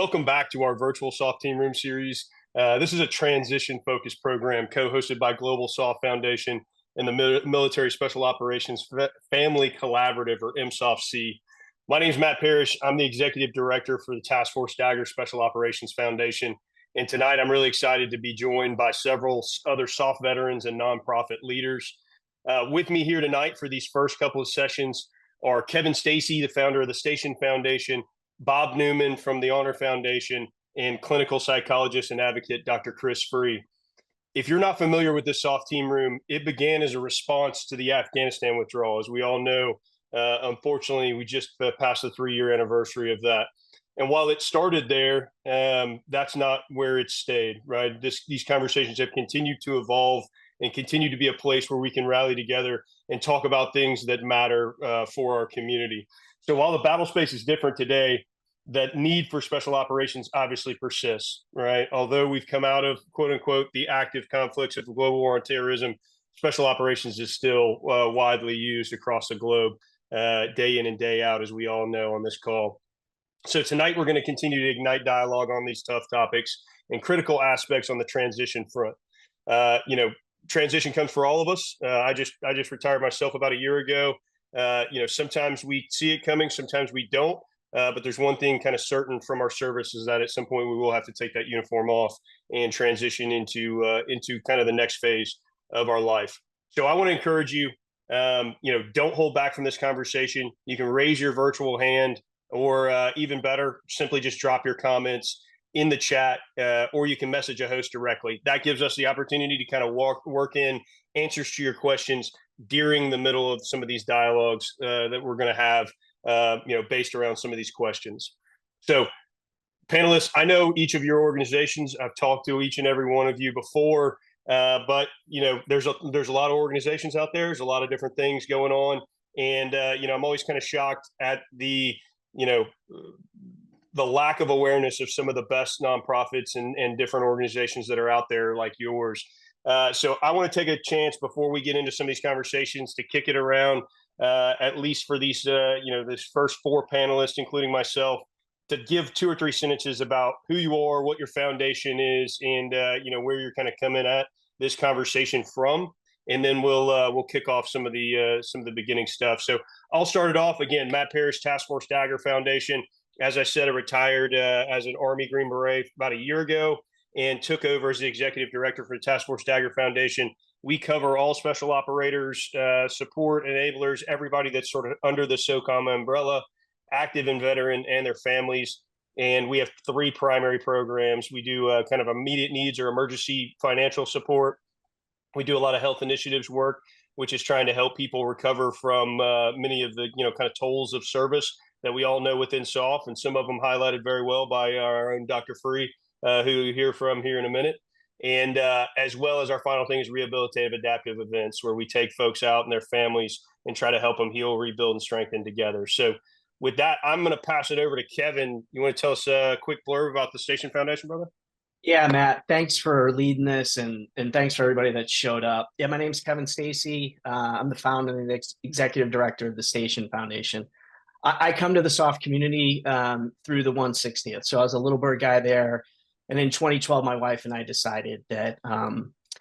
Welcome back to our virtual SOF Team Room series. This is a transition-focused program co-hosted by Global SOF Foundation and the Military Special Operations Family Collaborative, or MSOFC. My name is Matt Parrish. I'm the Executive Director for the Task Force Dagger Special Operations Foundation. And tonight, I'm really excited to be joined by several other SOF veterans and nonprofit leaders. With me here tonight for these first couple of sessions are Kevin Stacy, the founder of the Station Foundation, Bob Newman from the Honor Foundation, and clinical psychologist and advocate, Dr. Chris Free. If you're not familiar with the SOF Team Room, it began as a response to the Afghanistan withdrawal. As we all know, unfortunately, we just passed the 3-year anniversary of that. And while it started there, that's not where it stayed, right? These conversations have continued to evolve and continue to be a place where we can rally together and talk about things that matter for our community. So while the battle space is different today, that need for special operations obviously persists, right? Although we've come out of, quote unquote, the active conflicts of the global war on terrorism, special operations is still widely used across the globe, day in and day out, as we all know on this call. So tonight we're going to continue to ignite dialogue on these tough topics and critical aspects on the transition front. Transition comes for all of us. I just retired myself about a year ago. Sometimes we see it coming, sometimes we don't. But there's one thing kind of certain from our service is that at some point we will have to take that uniform off and transition into kind of the next phase of our life. So I want to encourage you, don't hold back from this conversation. You can raise your virtual hand, or even better, simply just drop your comments in the chat, or you can message a host directly. That gives us the opportunity to kind of work in answers to your questions during the middle of some of these dialogues that we're going to have. Based around some of these questions. So panelists, I know each of your organizations, I've talked to each and every one of you before, but there's a lot of organizations out there. There's a lot of different things going on. And, I'm always kind of shocked at the lack of awareness of some of the best nonprofits and different organizations that are out there like yours. So I want to take a chance before we get into some of these conversations to kick it around, at least for these, this first 4 panelists, including myself, to give 2 or 3 sentences about who you are, what your foundation is, and where you're kind of coming at this conversation from, and then we'll kick off some of the beginning stuff. So I'll start it off again. Matt Parrish, Task Force Dagger Foundation. As I said, I retired as an Army Green Beret about a year ago and took over as the executive director for the Task Force Dagger Foundation. We cover all special operators, support enablers, everybody that's sort of under the SOCOM umbrella, active and veteran, and their families. And we have 3 primary programs. We do kind of immediate needs or emergency financial support. We do a lot of health initiatives work, which is trying to help people recover from many of the kind of tolls of service that we all know within SOF, and some of them highlighted very well by our own Dr. Free, who you'll hear from here in a minute. And as well as our final thing is rehabilitative adaptive events, where we take folks out and their families and try to help them heal, rebuild, and strengthen together. So with that, I'm going to pass it over to Kevin. You want to tell us a quick blurb about the Station Foundation, brother? Yeah, Matt, thanks for leading this, and thanks for everybody that showed up. Yeah, my name's Kevin Stacy. I'm the founder and the executive director of the Station Foundation. I come to the SOF community through the 160th. So I was a little bird guy there. And in 2012, my wife and I decided that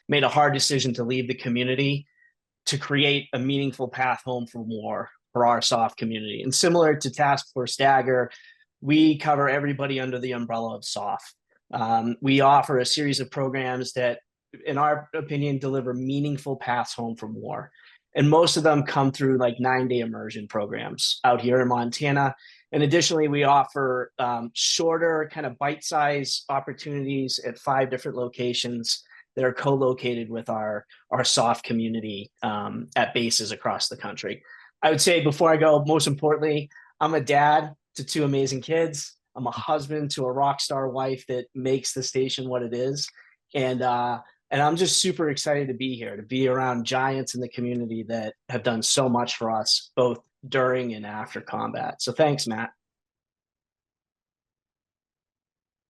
made a hard decision to leave the community to create a meaningful path home from war for our SOF community. And similar to Task Force Dagger, we cover everybody under the umbrella of SOF. We offer a series of programs that, in our opinion, deliver meaningful paths home from war. And most of them come through like 9-day immersion programs out here in Montana. And additionally, we offer shorter kind of bite-sized opportunities at 5 different locations that are co-located with our SOF community at bases across the country. I would say before I go, most importantly, I'm a dad to 2 amazing kids. I'm a husband to a rock star wife that makes the station what it is. And I'm just super excited to be here, to be around giants in the community that have done so much for us, both during and after combat. So thanks, Matt.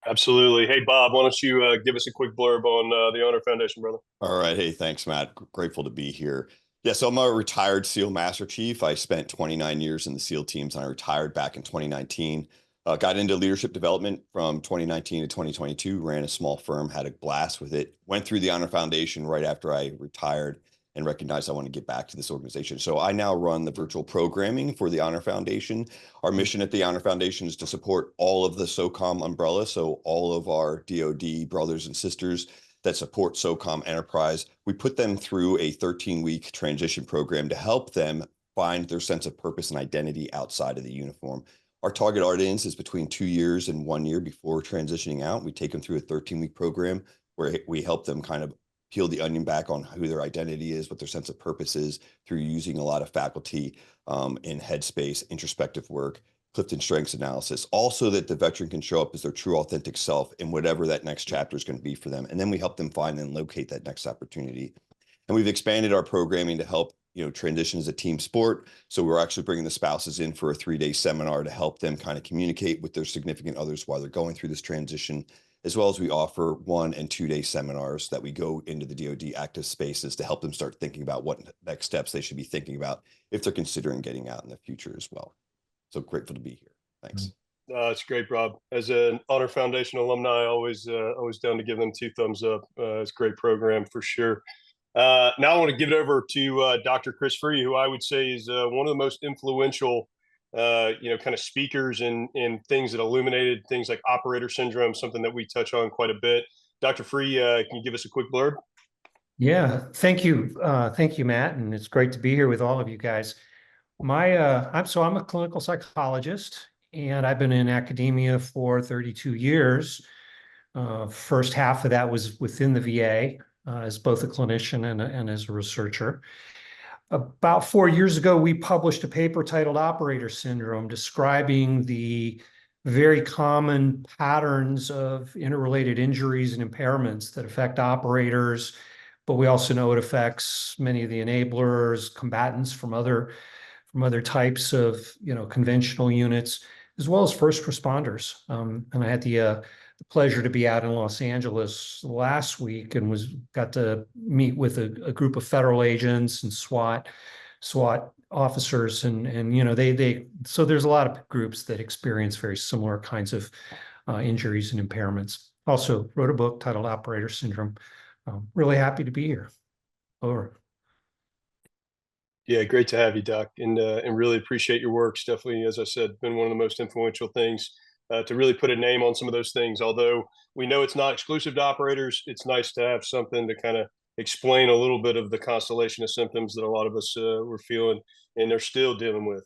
Absolutely. Hey, Bob, why don't you give us a quick blurb on the Honor Foundation, brother? All right. Hey, thanks, Matt. Grateful to be here. Yeah, so I'm a retired SEAL Master Chief. I spent 29 years in the SEAL teams, and I retired back in 2019. Got into leadership development from 2019 to 2022, ran a small firm, had a blast with it, went through the Honor Foundation right after I retired and recognized I want to get back to this organization. So I now run the virtual programming for the Honor Foundation. Our mission at the Honor Foundation is to support all of the SOCOM umbrella. So all of our DoD brothers and sisters that support SOCOM enterprise, we put them through a 13-week transition program to help them find their sense of purpose and identity outside of the uniform. Our target audience is between 2 years and 1 year before transitioning out. We take them through a 13-week program where we help them kind of peel the onion back on who their identity is, what their sense of purpose is, through using a lot of faculty in headspace, introspective work, Clifton Strengths analysis, also that the veteran can show up as their true authentic self in whatever that next chapter is going to be for them. And then we help them find and locate that next opportunity. And we've expanded our programming to help transition as a team sport. So we're actually bringing the spouses in for a 3-day seminar to help them kind of communicate with their significant others while they're going through this transition, as well as we offer 1- and 2-day seminars that we go into the DoD active spaces to help them start thinking about what next steps they should be thinking about if they're considering getting out in the future as well. So grateful to be here. Thanks. It's great, Rob. As an Honor Foundation alumni, always down to give them 2 thumbs up. It's a great program for sure. Now I want to give it over to Dr. Chris Free, who I would say is one of the most influential, kind of speakers in things that illuminated things like operator syndrome, something that we touch on quite a bit. Dr. Free, can you give us a quick blurb? Yeah, thank you. Thank you, Matt. And it's great to be here with all of you guys. I'm a clinical psychologist, and I've been in academia for 32 years. First half of that was within the VA as both a clinician and as a researcher. About 4 years ago, we published a paper titled Operator Syndrome, describing the very common patterns of interrelated injuries and impairments that affect operators, but we also know it affects many of the enablers, combatants from other types of conventional units, as well as first responders. And I had the pleasure to be out in Los Angeles last week and got to meet with a group of federal agents and SWAT officers, and so there's a lot of groups that experience very similar kinds of injuries and impairments. Also wrote a book titled Operator Syndrome. Really happy to be here. Over. Yeah, great to have you, Doc, and really appreciate your work. It's definitely, as I said, been one of the most influential things to really put a name on some of those things. Although we know it's not exclusive to operators, it's nice to have something to kind of explain a little bit of the constellation of symptoms that a lot of us were feeling and they're still dealing with.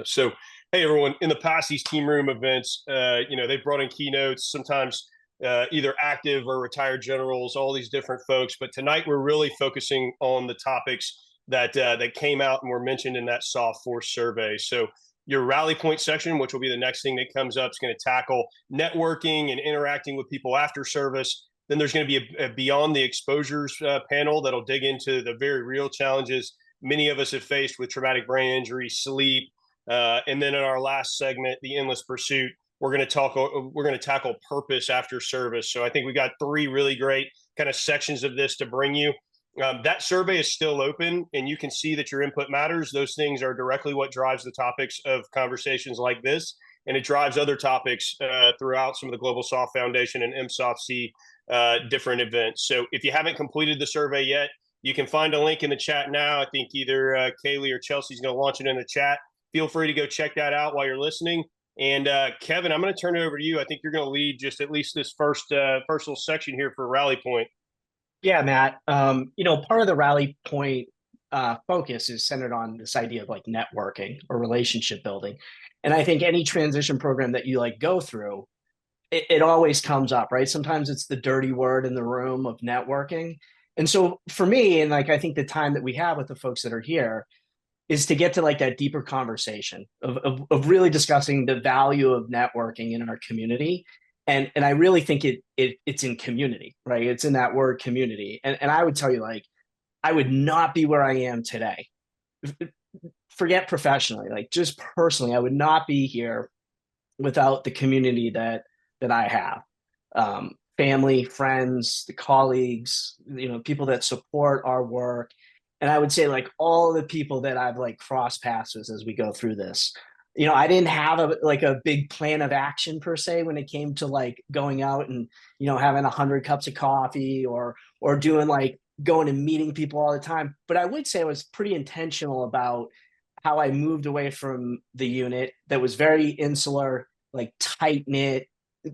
So, hey, everyone, in the past, these team room events, they've brought in keynotes, sometimes either active or retired generals, all these different folks. But tonight, we're really focusing on the topics that came out and were mentioned in that SOF Force survey. So your rally point section, which will be the next thing that comes up, is going to tackle networking and interacting with people after service. Then there's going to be a Beyond the Exposures panel that'll dig into the very real challenges many of us have faced with traumatic brain injury, sleep. And then in our last segment, the Endless Pursuit, we're going to tackle purpose after service. So I think we got 3 really great kind of sections of this to bring you. That survey is still open, and you can see that your input matters. Those things are directly what drives the topics of conversations like this, and it drives other topics throughout some of the Global SOF Foundation and MSOFC different events. So if you haven't completed the survey yet, you can find a link in the chat now. I think either Kaylee or Chelsea's going to launch it in the chat. Feel free to go check that out while you're listening. And Kevin, I'm going to turn it over to you. I think you're going to lead just at least this first little section here for Rally Point. Yeah, Matt. Part of the Rally Point focus is centered on this idea of like networking or relationship building. And I think any transition program that you go through, it always comes up, right? Sometimes it's the dirty word in the room of networking. And so for me, and I think the time that we have with the folks that are here is to get to that deeper conversation of really discussing the value of networking in our community. And I really think it's in community, right? It's in that word community. And I would tell you, I would not be where I am today. Forget professionally, just personally, I would not be here without the community that I have. Family, friends, the colleagues, people that support our work. And I would say all the people that I've crossed paths with as we go through this. I didn't have a big plan of action per se when it came to like going out and, having 100 cups of coffee or doing like going and meeting people all the time. But I would say I was pretty intentional about how I moved away from the unit that was very insular, like tight knit.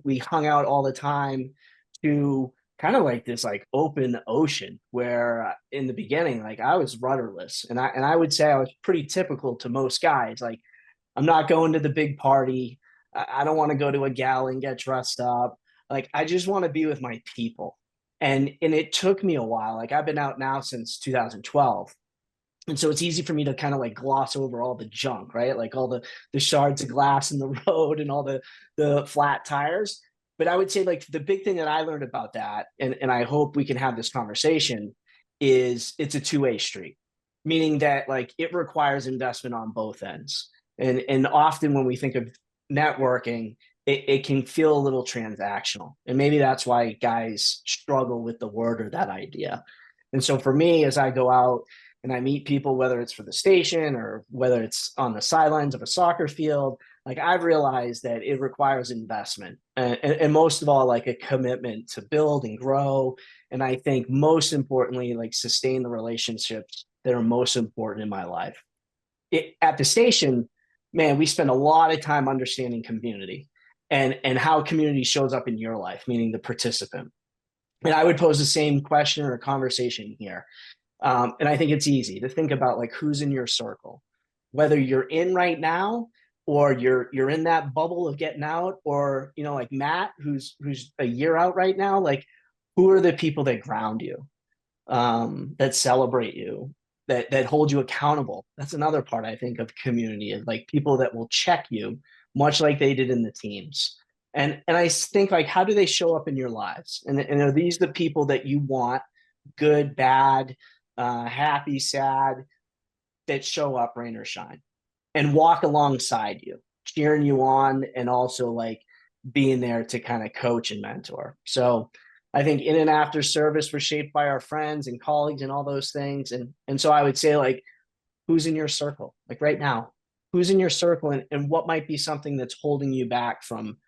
We hung out all the time to kind of like this like open ocean where in the beginning, like I was rudderless. And I would say I was pretty typical to most guys. Like I'm not going to the big party. I don't want to go to a gala and get dressed up. Like I just want to be with my people. And it took me a while. Like I've been out now since 2012. And so it's easy for me to kind of like gloss over all the junk, right? Like all the shards of glass in the road and all the flat tires. But I would say like the big thing that I learned about that, and I hope we can have this conversation, is it's a two-way street, meaning that like it requires investment on both ends. And often when we think of networking, it can feel a little transactional. And maybe that's why guys struggle with the word or that idea. And so for me, as I go out and I meet people, whether it's for the station or whether it's on the sidelines of a soccer field, like I've realized that it requires investment and most of all, like a commitment to build and grow. And I think most importantly, like sustain the relationships that are most important in my life. At the station, man, we spend a lot of time understanding community and how community shows up in your life, meaning the participant. And I would pose the same question or conversation here. And I think it's easy to think about like who's in your circle, whether you're in right now or you're in that bubble of getting out, or like Matt, who's a year out right now. Like, who are the people that ground you, that celebrate you, that hold you accountable? That's another part I think of community, is like people that will check you, much like they did in the teams. And I think like, how do they show up in your lives? And are these the people that you want, good, bad, happy, sad, that show up rain or shine and walk alongside you, cheering you on, and also like being there to kind of coach and mentor? So I think in and after service, we're shaped by our friends and colleagues and all those things. And so I would say like, who's in your circle? Like right now, who's in your circle, and what might be something that's holding you back from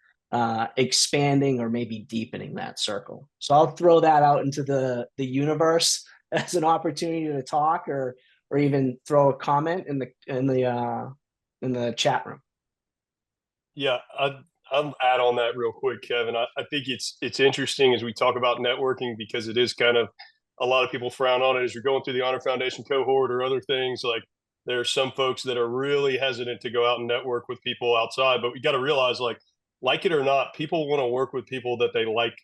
expanding or maybe deepening that circle? So I'll throw that out into the universe as an opportunity to talk, or even throw a comment in the chat room. Yeah, I'll add on that real quick, Kevin. I think it's interesting as we talk about networking, because it is kind of, a lot of people frown on it as you're going through the Honor Foundation cohort or other things. Like there are some folks that are really hesitant to go out and network with people outside, but we got to realize like it or not, people want to work with people that they like,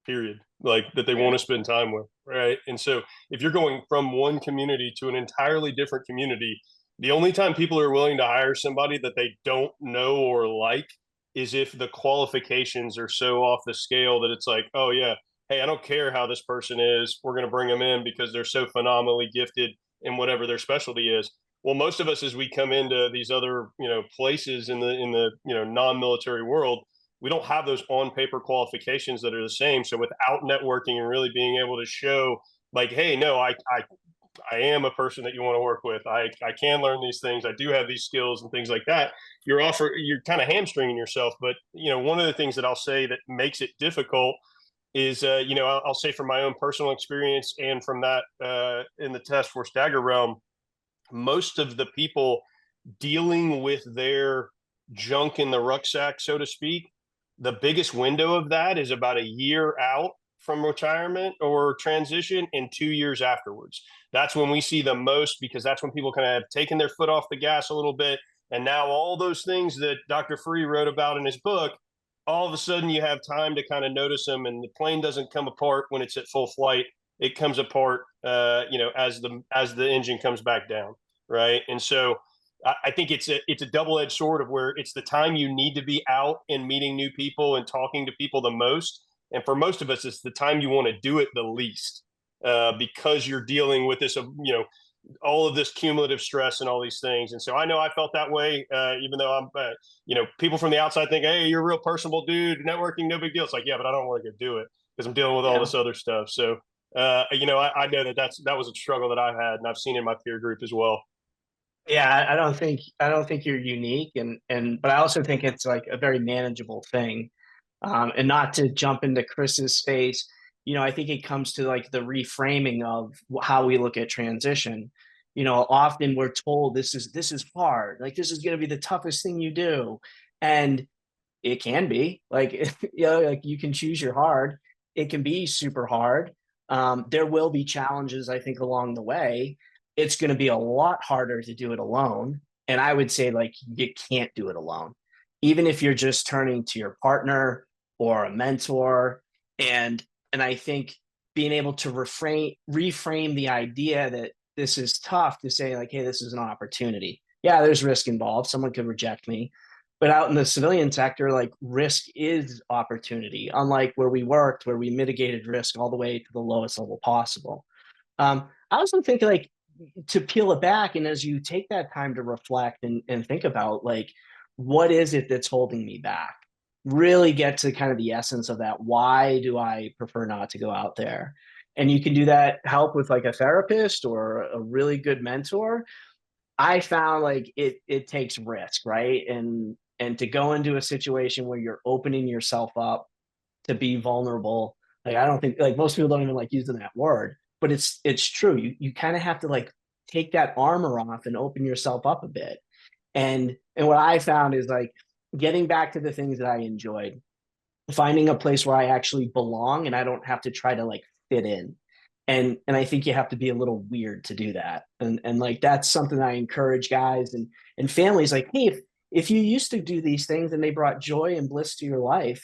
period, like that they want to spend time with, right? And so if you're going from one community to an entirely different community, the only time people are willing to hire somebody that they don't know or like is if the qualifications are so off the scale that it's like, oh yeah, hey, I don't care how this person is, we're going to bring them in because they're so phenomenally gifted in whatever their specialty is. Well, most of us, as we come into these other places in the non-military world, we don't have those on paper qualifications that are the same. So without networking and really being able to show like, hey, no, I am a person that you want to work with. I can learn these things. I do have these skills and things like that. You're kind of hamstringing yourself. But, one of the things that I'll say that makes it difficult is, I'll say from my own personal experience and from that in the task force Dagger realm, most of the people dealing with their junk in the rucksack, so to speak, the biggest window of that is about a year out from retirement or transition and 2 years afterwards. That's when we see the most, because that's when people kind of have taken their foot off the gas a little bit. And now all those things that Dr. Free wrote about in his book, all of a sudden you have time to kind of notice them, and the plane doesn't come apart when it's at full flight. It comes apart, as the engine comes back down, right? And so I think it's a double-edged sword of where it's the time you need to be out and meeting new people and talking to people the most. And for most of us, it's the time you want to do it the least, because you're dealing with this, all of this cumulative stress and all these things. And so I know I felt that way, even though I'm, people from the outside think, hey, you're a real personable dude, networking, no big deal. It's like, yeah, but I don't want to go do it because I'm dealing with all this other stuff. So, I know that was a struggle that I've had, and I've seen in my peer group as well. Yeah, I don't think you're unique, but I also think it's like a very manageable thing. And not to jump into Chris's space, I think it comes to like the reframing of how we look at transition. Often we're told this is hard, like this is going to be the toughest thing you do, and it can be like like you can choose your hard. It can be super hard. There will be challenges, I think, along the way. It's going to be a lot harder to do it alone, and I would say like you can't do it alone, even if you're just turning to your partner or a mentor. And I think being able to reframe the idea that this is tough, to say like, hey, this is an opportunity. Yeah, there's risk involved. Someone could reject me, but out in the civilian sector, like risk is opportunity, unlike where we worked, where we mitigated risk all the way to the lowest level possible. I also think like to peel it back, and as you take that time to reflect and think about like, what is it that's holding me back? Really get to kind of the essence of that. Why do I prefer not to go out there? And you can do that, help with like a therapist or a really good mentor. I found like it takes risk, right? And to go into a situation where you're opening yourself up to be vulnerable, like I don't think, like most people don't even like using that word, but it's true. You kind of have to like take that armor off and open yourself up a bit. And what I found is like getting back to the things that I enjoyed, finding a place where I actually belong and I don't have to try to like fit in. And I think you have to be a little weird to do that. And like that's something I encourage guys and families, like, hey, if you used to do these things and they brought joy and bliss to your life,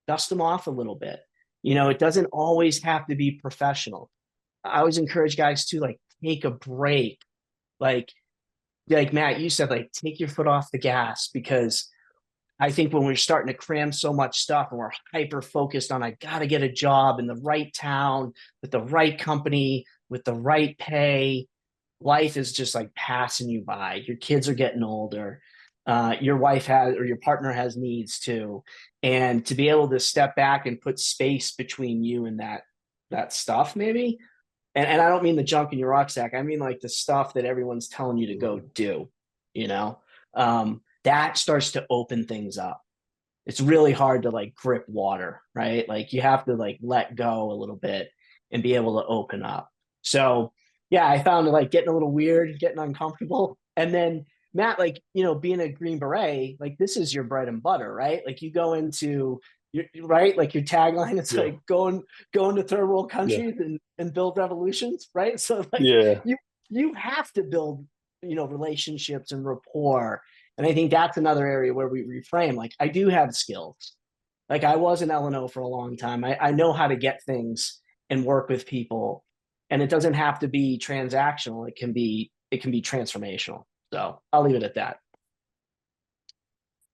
dust them off a little bit. It doesn't always have to be professional. I always encourage guys to like take a break. Like Matt, you said, like take your foot off the gas, because I think when we're starting to cram so much stuff and we're hyper focused on, I got to get a job in the right town with the right company with the right pay, life is just like passing you by. Your kids are getting older. Your wife has, or your partner has needs too. And to be able to step back and put space between you and that stuff, maybe. And I don't mean the junk in your rucksack. I mean like the stuff that everyone's telling you to go do, you know? That starts to open things up. It's really hard to like grip water, right? Like you have to like let go a little bit and be able to open up. So yeah, I found it like getting a little weird, getting uncomfortable. And then Matt, like, being a Green Beret, like this is your bread and butter, right? Like you go into your right, like your tagline, it's like going to third world Yeah. countries and build revolutions, right? So like Yeah. you have to build, relationships and rapport. And I think that's another area where we reframe. Like I do have skills. Like I was an L&O for a long time. I know how to get things and work with people. And it doesn't have to be transactional. It can be transformational. So I'll leave it at that.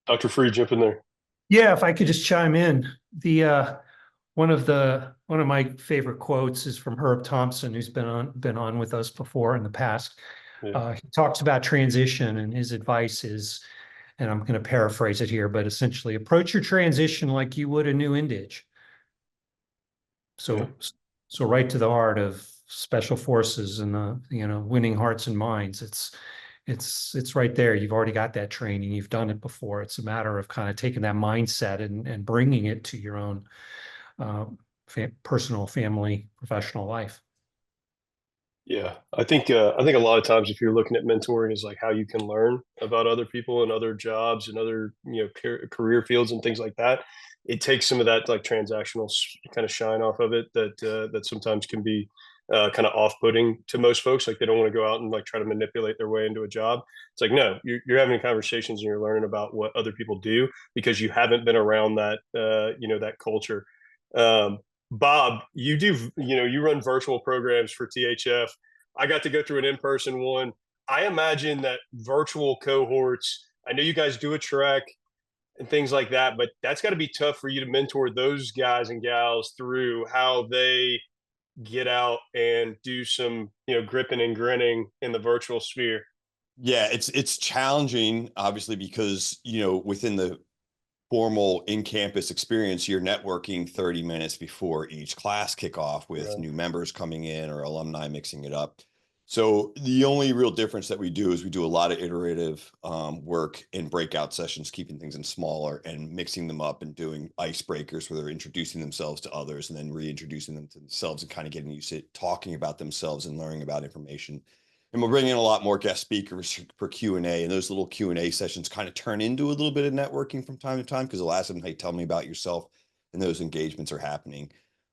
Dr. Free, jump in there. Yeah, if I could just chime in. One of my favorite quotes is from Herb Thompson, who's been on with us before in the past. Yeah. He talks about transition, and his advice is, and I'm going to paraphrase it here, but essentially approach your transition like you would a new indige. So right to the heart of special forces and winning hearts and minds. It's right there. You've already got that training. You've done it before. It's a matter of kind of taking that mindset and bringing it to your own personal, family, professional life. Yeah, I think a lot of times if you're looking at mentoring is like how you can learn about other people and other jobs and other career fields and things like that. It takes some of that like transactional kind of shine off of it that sometimes can be kind of off-putting to most folks. Like they don't want to go out and like try to manipulate their way into a job. It's like no, you're having conversations and you're learning about what other people do because you haven't been around that that culture. Bob, you run virtual programs for THF. I got to go through an in-person one. I imagine that virtual cohorts, I know you guys do a trek and things like that, but that's got to be tough for you to mentor those guys and gals through how they get out and do some, gripping and grinning in the virtual sphere. Yeah, it's challenging, obviously, because, within the formal in-campus experience, you're networking 30 minutes before each class kickoff with new members coming in or alumni mixing it up. So the only real difference that we do is we do a lot of iterative work in breakout sessions, keeping things in smaller and mixing them up and doing icebreakers where they're introducing themselves to others and then reintroducing them to themselves and kind of getting used to talking about themselves and learning about information. And we'll bring in a lot more guest speakers for Q&A, and those little Q&A sessions kind of turn into a little bit of networking from time to time because they'll ask them, hey, tell me about yourself, and those engagements are happening.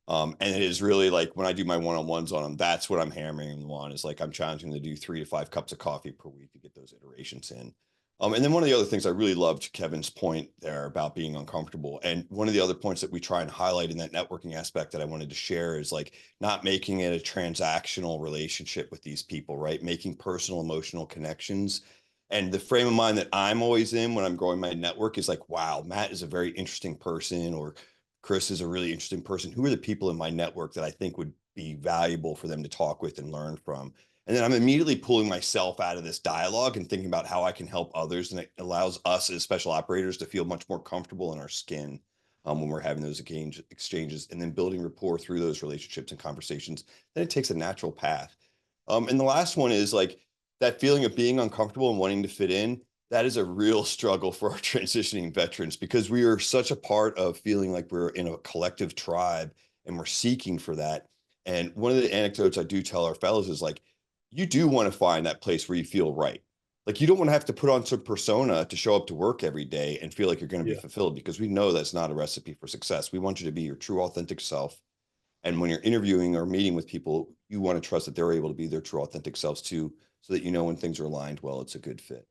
And it is really like when I do my one-on-ones on them, that's what I'm hammering them on is like I'm challenging them to do 3 to 5 cups of coffee per week to get those iterations in. And then one of the other things I really loved Kevin's point there about being uncomfortable. And one of the other points that we try and highlight in that networking aspect that I wanted to share is like not making it a transactional relationship with these people, right? Making personal, emotional connections. And the frame of mind that I'm always in when I'm growing my network is like, wow, Matt is a very interesting person, or Chris is a really interesting person. Who are the people in my network that I think would be valuable for them to talk with and learn from? And then I'm immediately pulling myself out of this dialogue and thinking about how I can help others. And it allows us as special operators to feel much more comfortable in our skin when we're having those exchanges and then building rapport through those relationships and conversations. Then it takes a natural path. And the last one is like that feeling of being uncomfortable and wanting to fit in. That is a real struggle for our transitioning veterans because we are such a part of feeling like we're in a collective tribe and we're seeking for that. And one of the anecdotes I do tell our fellows is like, you do want to find that place where you feel right. Like you don't want to have to put on some persona to show up to work every day and feel like you're going to be fulfilled, because we know that's not a recipe for success. We want you to be your true, authentic self. And when you're interviewing or meeting with people, you want to trust that they're able to be their true, authentic selves too, so that you know when things are aligned well, it's a good fit.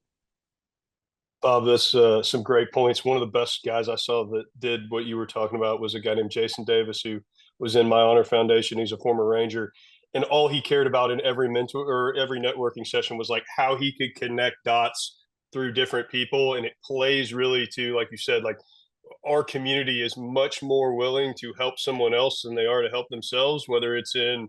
Bob, that's some great points. One of the best guys I saw that did what you were talking about was a guy named Jason Davis, who was in my honor foundation. He's a former Ranger, and all he cared about in every mentor or every networking session was like how he could connect dots through different people. And it plays really to, like you said, like our community is much more willing to help someone else than they are to help themselves, whether it's in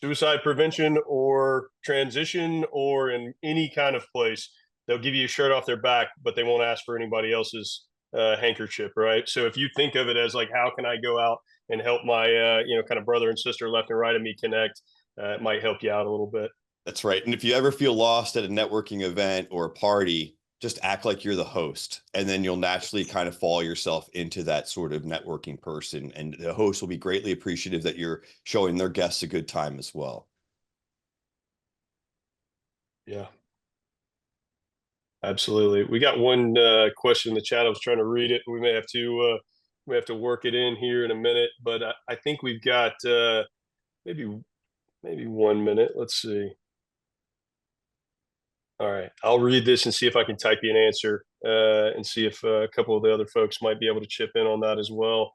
suicide prevention or transition or in any kind of place. They'll give you a shirt off their back, but they won't ask for anybody else's handkerchief, right? So if you think of it as like, how can I go out and help my, kind of brother and sister left and right of me connect, it might help you out a little bit. That's right. And if you ever feel lost at a networking event or a party, just act like you're the host, and then you'll naturally kind of fall yourself into that sort of networking person. And the host will be greatly appreciative that you're showing their guests a good time as well. Yeah. Absolutely. We got one question in the chat. I was trying to read it. We may have to work it in here in a minute, but I think we've got maybe 1 minute. Let's see. All right, I'll read this and see if I can type you an answer and see if a couple of the other folks might be able to chip in on that as well.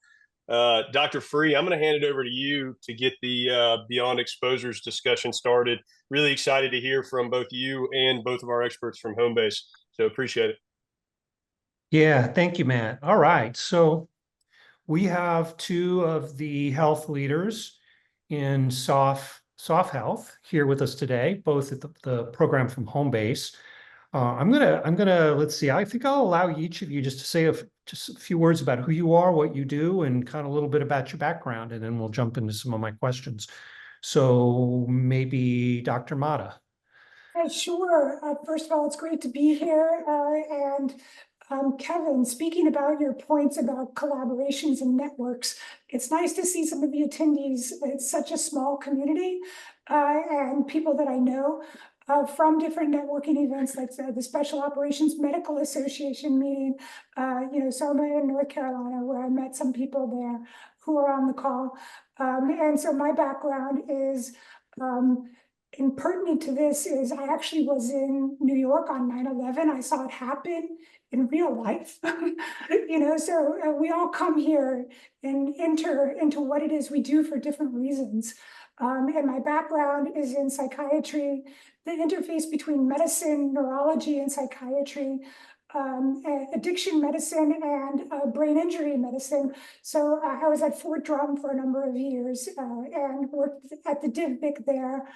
Dr. Free, I'm going to hand it over to you to get the Beyond Exposures discussion started. Really excited to hear from both you and both of our experts from home base. So appreciate it. Yeah, thank you, Matt. All right, so we have 2 of the health leaders in SOF Health here with us today, both at the program from home base. I'm gonna let's see. I think I'll allow each of you just to say just a few words about who you are, what you do, and kind of a little bit about your background, and then we'll jump into some of my questions. So maybe Dr. Mata. Sure. First of all, it's great to be here. Kevin, speaking about your points about collaborations and networks, it's nice to see some of the attendees. It's such a small community and people that I know from different networking events like the Special Operations Medical Association meeting, Selma in North Carolina, where I met some people there who are on the call. And so my background is and pertinent to this is I actually was in New York on 9/11. I saw it happen in real life, so we all come here and enter into what it is we do for different reasons. And my background is in psychiatry, the interface between medicine, neurology, and psychiatry, addiction medicine and brain injury medicine. So I was at Fort Drum for a number of years and worked at the DivBIC there,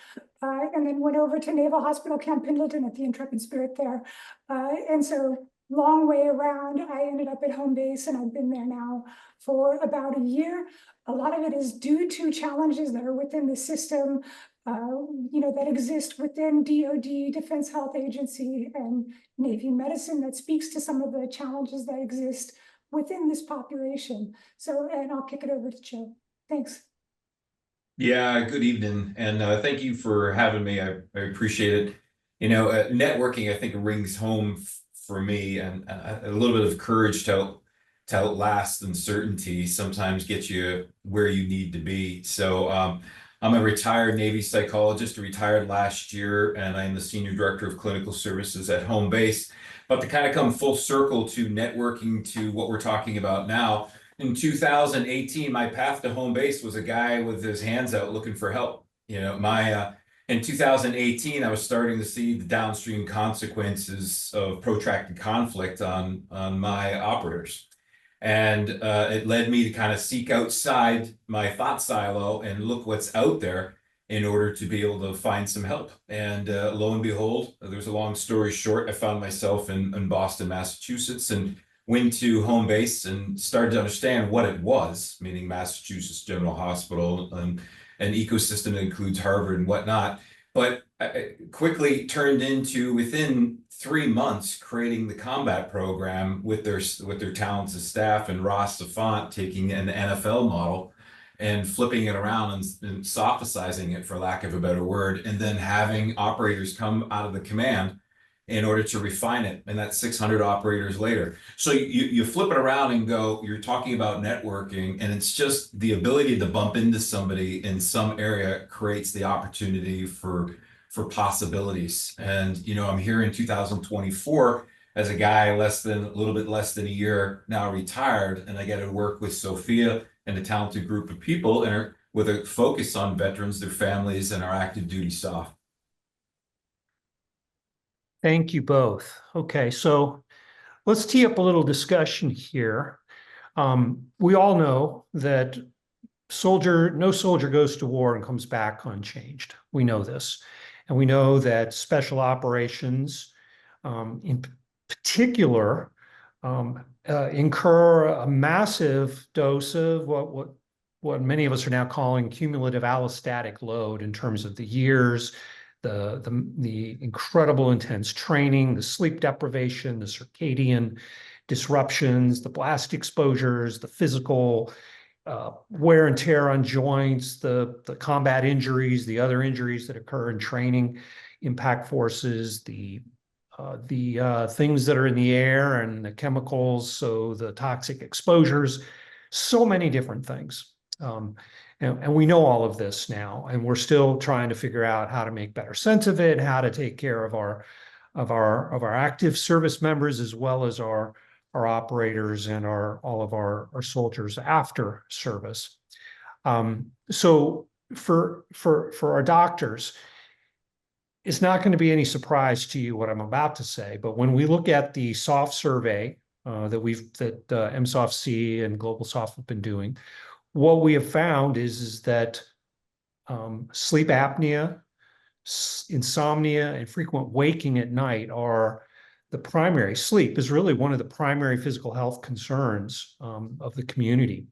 and then went over to Naval Hospital Camp Pendleton at the Intrepid Spirit there. And so long way around, I ended up at home base, and I've been there now for about a year. A lot of it is due to challenges that are within the system that exist within DoD, Defense Health Agency, and Navy Medicine that speaks to some of the challenges that exist within this population. So, and I'll kick it over to Joe. Thanks. Yeah, good evening, and thank you for having me. I appreciate it. Networking, I think, rings home for me, and a little bit of courage to outlast uncertainty sometimes gets you where you need to be. So I'm a retired Navy psychologist, retired last year, and I'm the Senior Director of Clinical Services at Home Base. But to kind of come full circle to networking to what we're talking about now, in 2018, my path to Home Base was a guy with his hands out looking for help. In 2018, I was starting to see the downstream consequences of protracted conflict on my operators. And it led me to kind of seek outside my thought silo and look what's out there in order to be able to find some help. And lo and behold, there's a long story short, I found myself in Boston, Massachusetts, and went to Home Base and started to understand what it was, meaning Massachusetts General Hospital, and an ecosystem that includes Harvard and whatnot. But I quickly turned into, within 3 months, creating the combat program with their talented staff, and Ross Safant taking an NFL model and flipping it around and sophicizing it, for lack of a better word, and then having operators come out of the command in order to refine it, and that's 600 operators later. So you flip it around and go, you're talking about networking, and it's just the ability to bump into somebody in some area creates the opportunity for possibilities. And I'm here in 2024 as a guy a little bit less than a year now retired, and I get to work with Sophia and a talented group of people, and with a focus on veterans, their families, and our active duty SOF. Thank you both. Okay, so let's tee up a little discussion here. We all know that no soldier goes to war and comes back unchanged. We know this. And we know that special operations, in particular, incur a massive dose of what many of us are now calling cumulative allostatic load, in terms of the years, the incredible intense training, the sleep deprivation, the circadian disruptions, the blast exposures, the physical wear and tear on joints, the combat injuries, the other injuries that occur in training, impact forces, the things that are in the air and the chemicals, so the toxic exposures, so many different things. And we know all of this now, and we're still trying to figure out how to make better sense of it, how to take care of our active service members, as well as our operators and all of our soldiers after service. So for our doctors, it's not going to be any surprise to you what I'm about to say, but when we look at the SOF survey that MSOFC and Global SOF have been doing, what we have found is that sleep apnea, insomnia, and frequent waking at night are the primary. Sleep is really one of the primary physical health concerns of the community.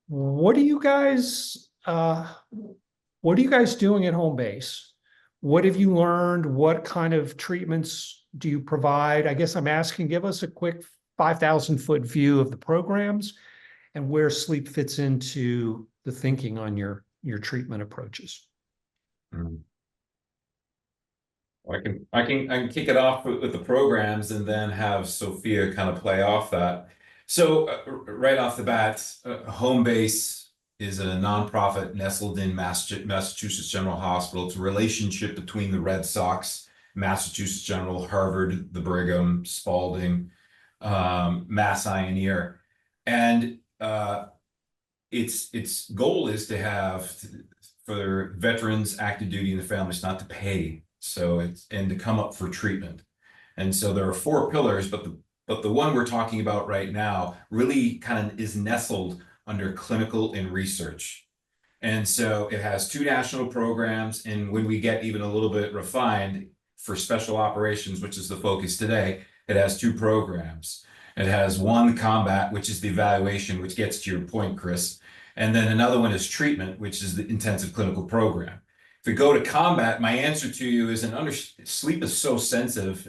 What are you guys doing at Home Base? What have you learned? What kind of treatments do you provide? I guess I'm asking, give us a quick 5,000-foot view of the programs and where sleep fits into the thinking on your treatment approaches. I can kick it off with the programs, and then have Sophia kind of play off that. So right off the bat, Home Base is a nonprofit nestled in Massachusetts General Hospital. It's a relationship between the Red Sox, Massachusetts General, Harvard, the Brigham, Spalding, Mass Eye, and its goal is to have, for veterans, active duty, and the families, not to pay. And to come up for treatment. And so there are 4 pillars, but the one we're talking about right now really kind of is nestled under clinical and research. And so it has 2 national programs, and when we get even a little bit refined for special operations, which is the focus today, it has 2 programs. It has one combat, which is the evaluation, which gets to your point, Chris. And then another one is treatment, which is the intensive clinical program. If we go to combat, my answer to you is sleep is so sensitive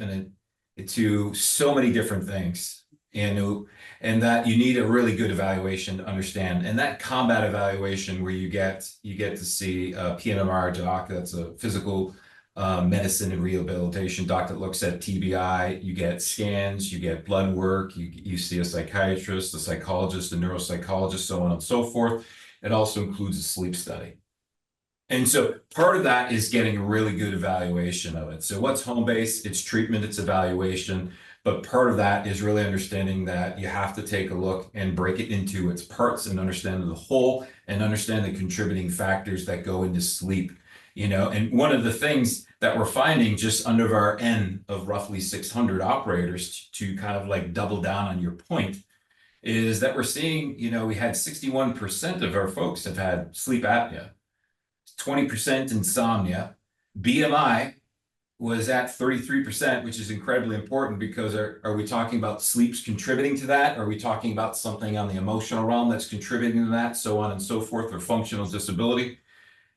to so many different things, and that you need a really good evaluation to understand. And that combat evaluation where you get to see a PMR doc, that's a physical medicine and rehabilitation doc that looks at TBI, you get scans, you get blood work, you see a psychiatrist, a psychologist, a neuropsychologist, so on and so forth. It also includes a sleep study. And so part of that is getting a really good evaluation of it. So what's home base? It's treatment, it's evaluation. But part of that is really understanding that you have to take a look and break it into its parts and understand the whole and understand the contributing factors that go into sleep. And one of the things that we're finding just under our N of roughly 600 operators to kind of like double down on your point is that we're seeing, we had 61% of our folks have had sleep apnea, 20% insomnia, BMI was at 33%, which is incredibly important because are we talking about sleep's contributing to that? Are we talking about something on the emotional realm that's contributing to that, so on and so forth, or functional disability?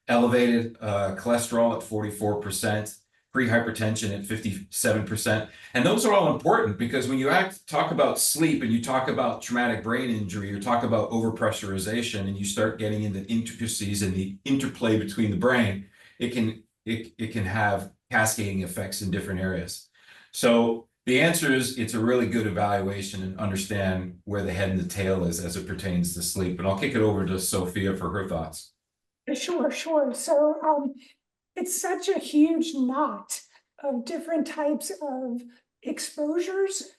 Elevated cholesterol at 44%, pre-hypertension at 57%. And those are all important because when you talk about sleep and you talk about traumatic brain injury, you talk about overpressurization and you start getting into intricacies and the interplay between the brain, it can have cascading effects in different areas. So the answer is it's a really good evaluation and understand where the head and the tail is as it pertains to sleep. And I'll kick it over to Sophia for her thoughts. Sure. So it's such a huge knot of different types of exposures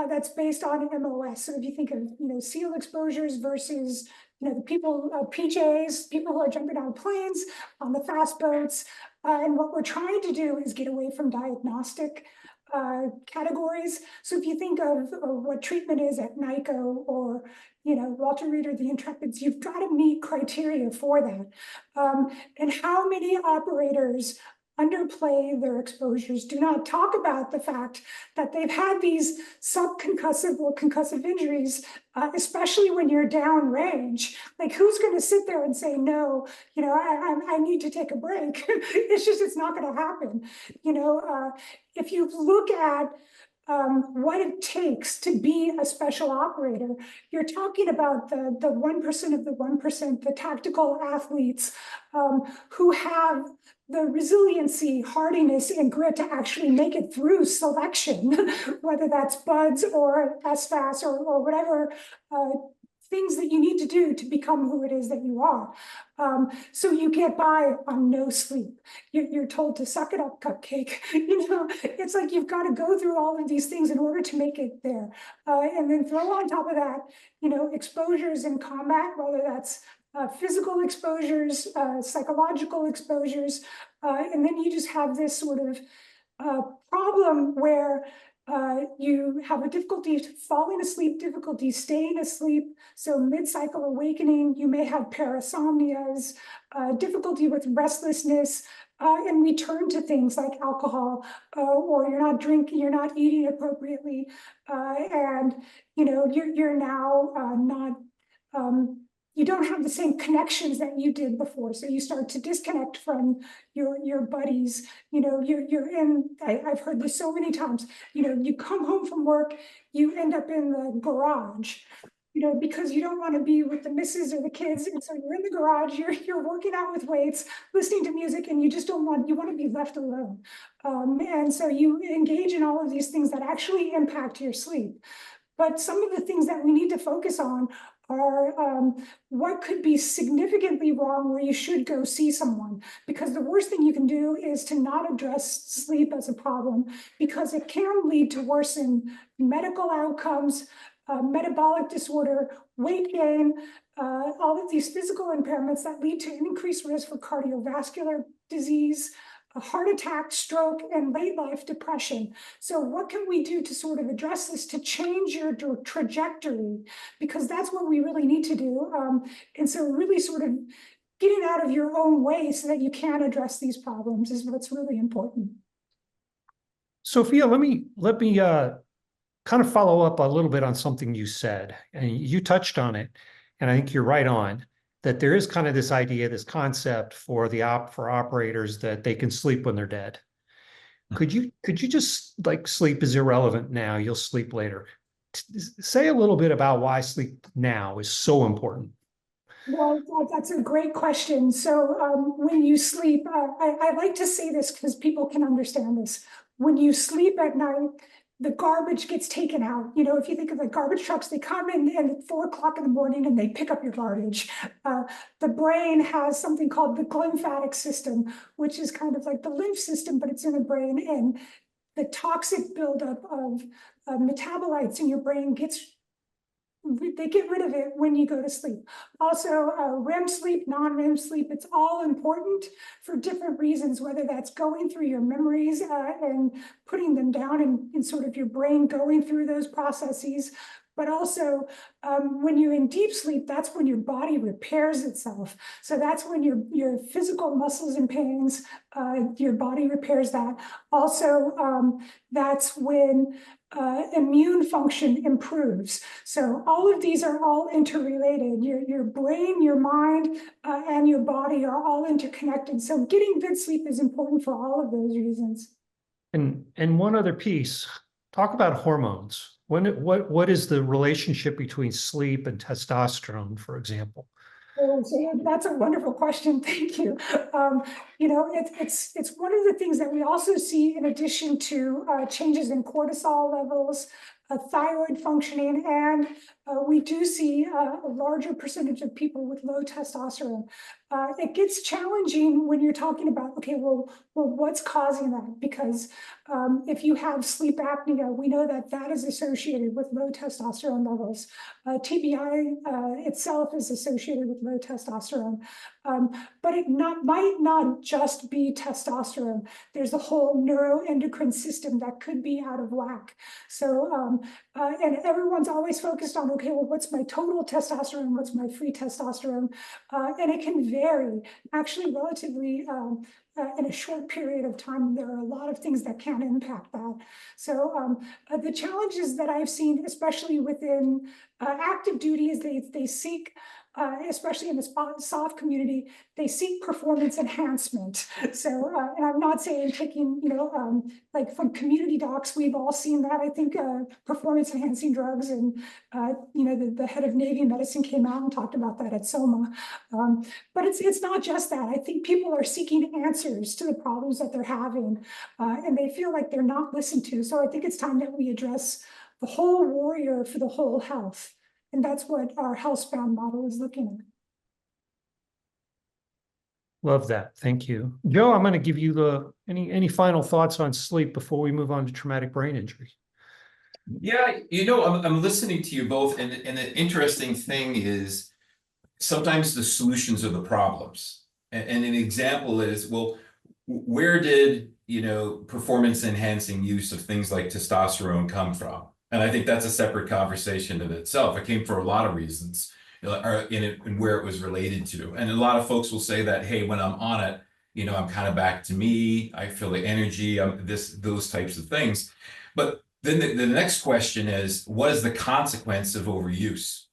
that's based on MOS. So if you think of, SEAL exposures versus, the people, PJs, people who are jumping on planes, on the fast boats. And what we're trying to do is get away from diagnostic categories. So if you think of what treatment is at NICO or, Walter Reed or the Intrepids, you've got to meet criteria for that. And how many operators underplay their exposures, do not talk about the fact that they've had these subconcussive or concussive injuries, especially when you're downrange. Like, who's going to sit there and say, no, I need to take a break? It's not going to happen. If you look at what it takes to be a special operator, you're talking about the 1% of the 1%, the tactical athletes who have the resiliency, hardiness, and grit to actually make it through selection, whether that's BUDS or SFAS or whatever things that you need to do to become who it is that you are. So you get by on no sleep. You're told to suck it up, cupcake. It's like you've got to go through all of these things in order to make it there. And then throw on top of that, exposures in combat, whether that's physical exposures, psychological exposures, and then you just have this sort of problem where you have a difficulty falling asleep, difficulty staying asleep. So mid-cycle awakening, you may have parasomnias, difficulty with restlessness, and we turn to things like alcohol, or you're not drinking, you're not eating appropriately, and you're now not. You don't have the same connections that you did before. So you start to disconnect from your buddies. You're in, I've heard this so many times, you come home from work, you end up in the garage, because you don't want to be with the missus or the kids. And so you're in the garage, you're working out with weights, listening to music, and you want to be left alone. And so you engage in all of these things that actually impact your sleep. But some of the things that we need to focus on are what could be significantly wrong where you should go see someone, because the worst thing you can do is to not address sleep as a problem, because it can lead to worsen medical outcomes, metabolic disorder, weight gain, all of these physical impairments that lead to an increased risk for cardiovascular disease, a heart attack, stroke, and late life depression. So what can we do to sort of address this, to change your trajectory? Because that's what we really need to do. And so really sort of getting out of your own way so that you can address these problems is what's really important. Sophia, let me kind of follow up a little bit on something you said, and you touched on it, and I think you're right on. that there is kind of this idea, this concept for for operators that they can sleep when they're dead. Could you just, like, sleep is irrelevant now, you'll sleep later. Say a little bit about why sleep now is so important. Well, that's a great question. So when you sleep, I like to say this because people can understand this. When you sleep at night, the garbage gets taken out. You know, if you think of the garbage trucks, they come in at 4 o'clock in the morning and they pick up your garbage. The brain has something called the glymphatic system, which is kind of like the lymph system, but it's in the brain. And the toxic buildup of metabolites in your brain they get rid of it when you go to sleep. Also, REM sleep, non-REM sleep, it's all important for different reasons, whether that's going through your memories and putting them down in sort of your brain, going through those processes. But also, when you're in deep sleep, that's when your body repairs itself. So that's when your physical muscles and pains, your body repairs that. Also, that's when immune function improves. So all of these are all interrelated. Your brain, your mind, and your body are all interconnected. So getting good sleep is important for all of those reasons. And one other piece, talk about hormones. What is the relationship between sleep and testosterone, for example? Oh, so that's a wonderful question. Thank you. You know, it's one of the things that we also see in addition to changes in cortisol levels, thyroid functioning, and we do see a larger percentage of people with low testosterone. It gets challenging when you're talking about, okay, well, what's causing that? Because if you have sleep apnea, we know that that is associated with low testosterone levels. TBI itself is associated with low testosterone, but it might not just be testosterone. There's a whole neuroendocrine system that could be out of whack. So, and everyone's always focused on, okay, well, what's my total testosterone? What's my free testosterone? And it can vary, actually relatively in a short period of time. There are a lot of things that can impact that. So the challenges that I've seen, especially within active duty, is they seek, especially in the SOF community, they seek performance enhancement. So, and I'm not saying taking, you know, like from community docs, we've all seen that. I think performance enhancing drugs, and, you know, the head of Navy medicine came out and talked about that at SOMA. But it's not just that. I think people are seeking answers to the problems that they're having, and they feel like they're not listened to. So I think it's time that we address the whole warrior for the whole health. And that's what our healthspan model is looking at. Love that. Thank you. Joe, I'm going to give you any final thoughts on sleep before we move on to traumatic brain injury. Yeah, you know, I'm listening to you both, and the interesting thing is sometimes the solutions are the problems. And an example is, well, where did, you know, performance enhancing use of things like testosterone come from? And I think that's a separate conversation in itself. It came for a lot of reasons, you know, and where it was related to. And a lot of folks will say that, hey, when I'm on it, you know, I'm kind of back to me. I feel the energy, those types of things. But then the next question is, what is the consequence of overuse?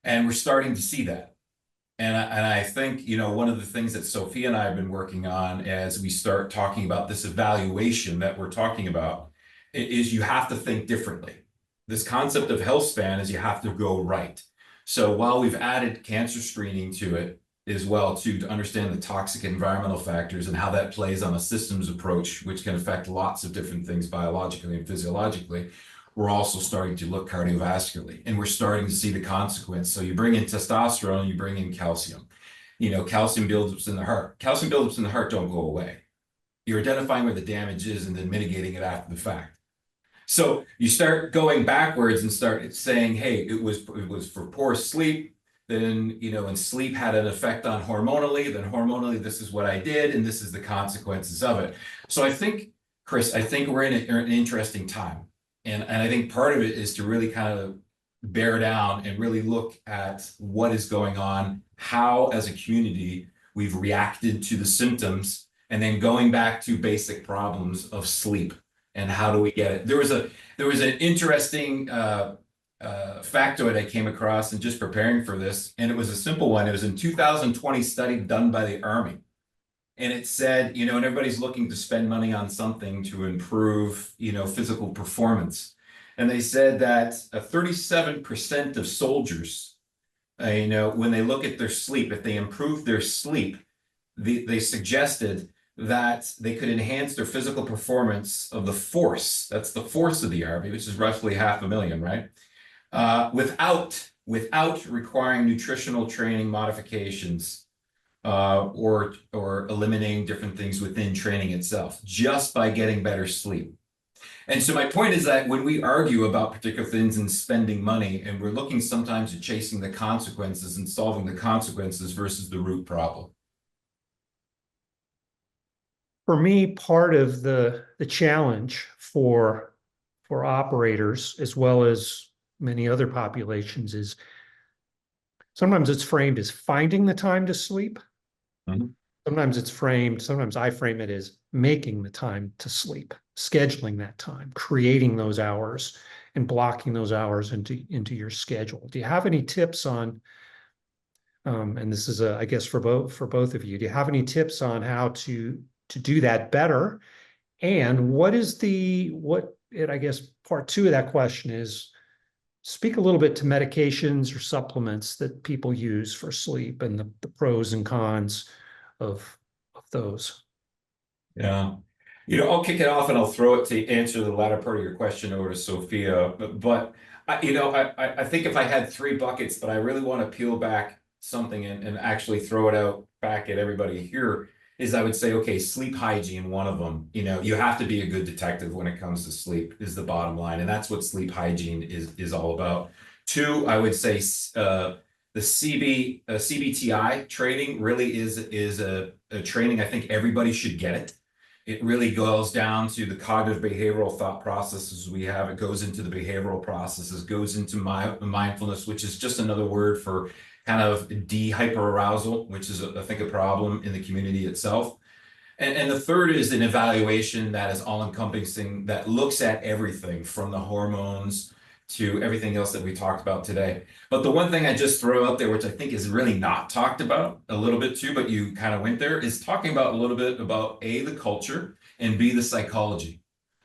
And we're starting to see that. And I think, you know, one of the things that Sophia and I have been working on as we start talking about this evaluation that we're talking about is you have to think differently. This concept of health span is you have to go right. So while we've added cancer screening to it as well to understand the toxic environmental factors and how that plays on a systems approach, which can affect lots of different things biologically and physiologically, we're also starting to look cardiovascularly, and we're starting to see the consequence. So you bring in testosterone, you bring in calcium. You know, calcium buildups in the heart. Calcium buildups in the heart don't go away. You're identifying where the damage is and then mitigating it after the fact. So you start going backwards and start saying, hey, it was for poor sleep. Then, you know, and sleep had an effect on hormonally, then hormonally, this is what I did, and this is the consequences of it. So I think, Chris, I think we're in an interesting time. And I think part of it is to really kind of bear down and really look at what is going on, how as a community we've reacted to the symptoms, and then going back to basic problems of sleep and how do we get it. There was an interesting factoid I came across in just preparing for this, and it was a simple one. It was in 2020 study done by the Army. And it said, and everybody's looking to spend money on something to improve, physical performance. And they said that 37% of soldiers, when they look at their sleep, if they improve their sleep, they suggested that they could enhance their physical performance of the force. That's the force of the Army, which is roughly 500,000, right? Without requiring nutritional training modifications, or eliminating different things within training itself, just by getting better sleep. And so my point is that when we argue about particular things and spending money, and we're looking sometimes at chasing the consequences and solving the consequences versus the root problem. For me, part of the challenge for operators, as well as many other populations, is sometimes it's framed as finding the time to sleep. Mm-hmm. Sometimes I frame it as making the time to sleep, scheduling that time, creating those hours and blocking those hours into your schedule. Do you have any tips on, and this is I guess for both of you, do you have any tips on how to do that better? And I guess part two of that question is, speak a little bit to medications or supplements that people use for sleep and the pros and cons of those. Yeah. I'll kick it off and I'll throw it to answer the latter part of your question over to Sophia. But I think if I had 3 buckets, but I really want to peel back something and actually throw it out back at everybody here, is I would say, okay, sleep hygiene, one of them. You have to be a good detective when it comes to sleep, is the bottom line. And that's what sleep hygiene is all about. 2, I would say the CBTI training really is a training. I think everybody should get it. It really goes down to the cognitive behavioral thought processes we have. It goes into the behavioral processes, goes into mindfulness, which is just another word for kind of de-hyperarousal, which is, I think, a problem in the community itself. And the third is an evaluation that is all-encompassing, that looks at everything from the hormones to everything else that we talked about today. But the one thing I just throw out there, which I think is really not talked about a little bit too, but you kind of went there, is talking about a little bit about A, the culture, and B, the psychology.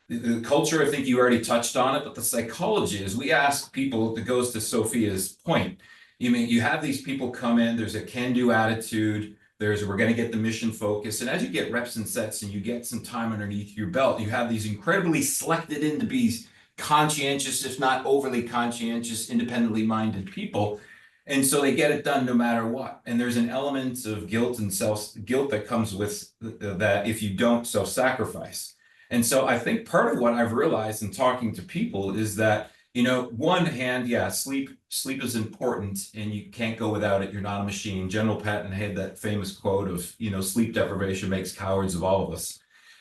The culture, I think you already touched on it, but the psychology is, we ask people, that goes to Sophia's point, you have these people come in, there's a can-do attitude, we're going to get the mission focus. And as you get reps and sets and you get some time underneath your belt, you have these incredibly selected in to be conscientious, if not overly conscientious, independently minded people. And so they get it done no matter what. And there's an element of guilt and self-guilt that comes with that if you don't self-sacrifice. And so I think part of what I've realized in talking to people is that, one hand, yeah, sleep is important and you can't go without it. You're not a machine. General Patton had that famous quote of, sleep deprivation makes cowards of all of us.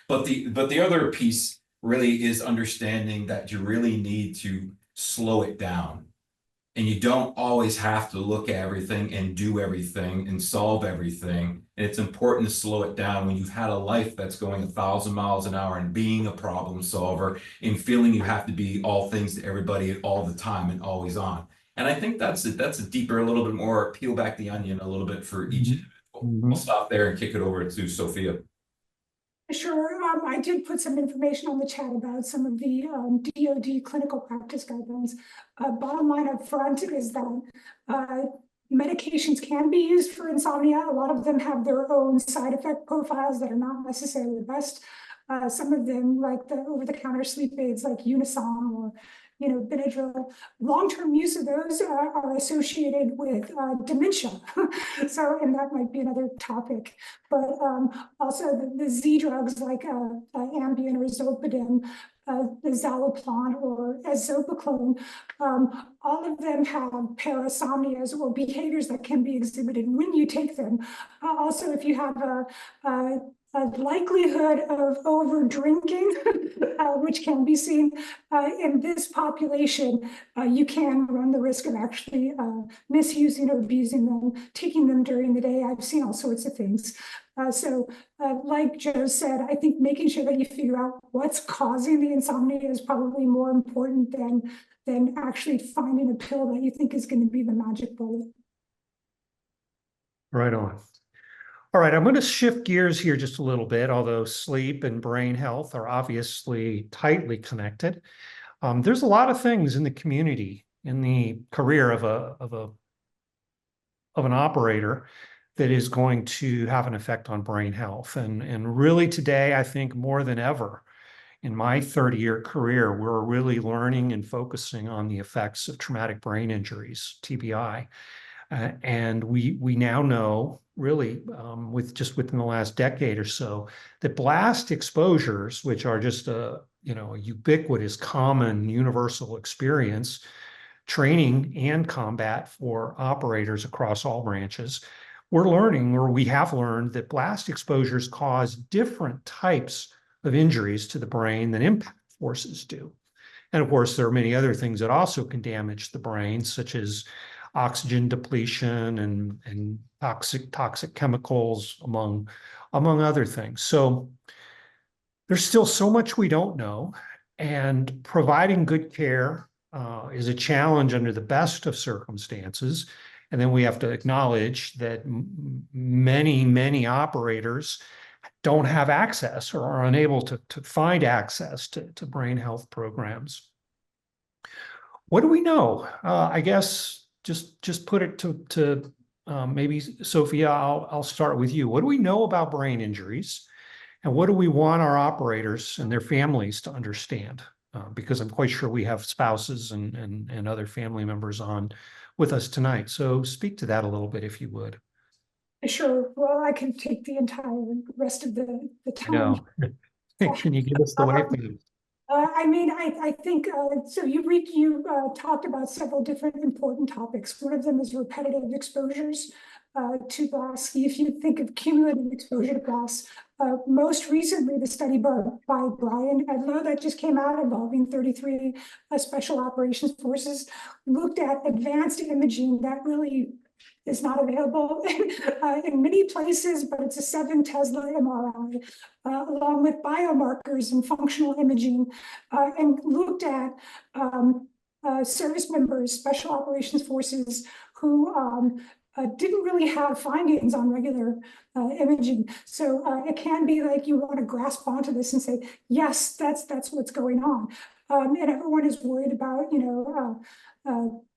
But the other piece really is understanding that you really need to slow it down. And you don't always have to look at everything and do everything and solve everything. And it's important to slow it down when you've had a life that's going 1,000 miles an hour and being a problem solver and feeling you have to be all things to everybody all the time and always on. And I think that's a deeper, a little bit more, peel back the onion a little bit for each individual. Mm-hmm. I'll stop there and kick it over to Sophia. Sure. I did put some information on the chat about some of the DoD clinical practice guidelines. Bottom line up front is that medications can be used for insomnia. A lot of them have their own side effect profiles that are not necessarily the best. Some of them, like the over-the-counter sleep aids like Unisom or Benadryl, long-term use of those are associated with dementia. So, and that might be another topic. But also the Z drugs like Ambien or Zolpidem, the Zaloplan or Azopiclone, all of them have parasomnias or behaviors that can be exhibited when you take them. Also, if you have a likelihood of over drinking, which can be seen in this population, you can run the risk of actually misusing or abusing them, taking them during the day. I've seen all sorts of things. So like Joe said, I think making sure that you figure out what's causing the insomnia is probably more important than than actually finding a pill that you think is going to be the magic bullet. Right on. All right, I'm going to shift gears here just a little bit, although sleep and brain health are obviously tightly connected. There's a lot of things in the community, in the career of an operator, that is going to have an effect on brain health. And really today, I think more than ever, in my 30-year career, we're really learning and focusing on the effects of traumatic brain injuries, TBI. And we now know, really, within the last decade or so, that blast exposures, which are just a ubiquitous, common, universal experience, training and combat for operators across all branches, we're learning, or we have learned, that blast exposures cause different types of injuries to the brain than impact forces do. And of course, there are many other things that also can damage the brain, such as oxygen depletion and toxic chemicals, among other things. So there's still so much we don't know, and providing good care is a challenge under the best of circumstances. And then we have to acknowledge that many operators don't have access or are unable to find access to brain health programs. What do we know? I guess just put it to maybe Sophia, I'll start with you. What do we know about brain injuries? And what do we want our operators and their families to understand? Because I'm quite sure we have spouses and other family members on with us tonight. So speak to that a little bit, if you would. Sure. Well, I can take the entire rest of the time. No. Can you give us the way, please? I think, so you talked about several different important topics. One of them is repetitive exposures to glass. If you think of cumulative exposure to glass, most recently the study by Brian Edlow that just came out involving 33 special operations forces looked at advanced imaging that really is not available in many places, but it's a 7 Tesla MRI, along with biomarkers and functional imaging, and looked at service members, special operations forces who didn't really have findings on regular imaging. So it can be like you want to grasp onto this and say, yes, that's what's going on. And everyone is worried about,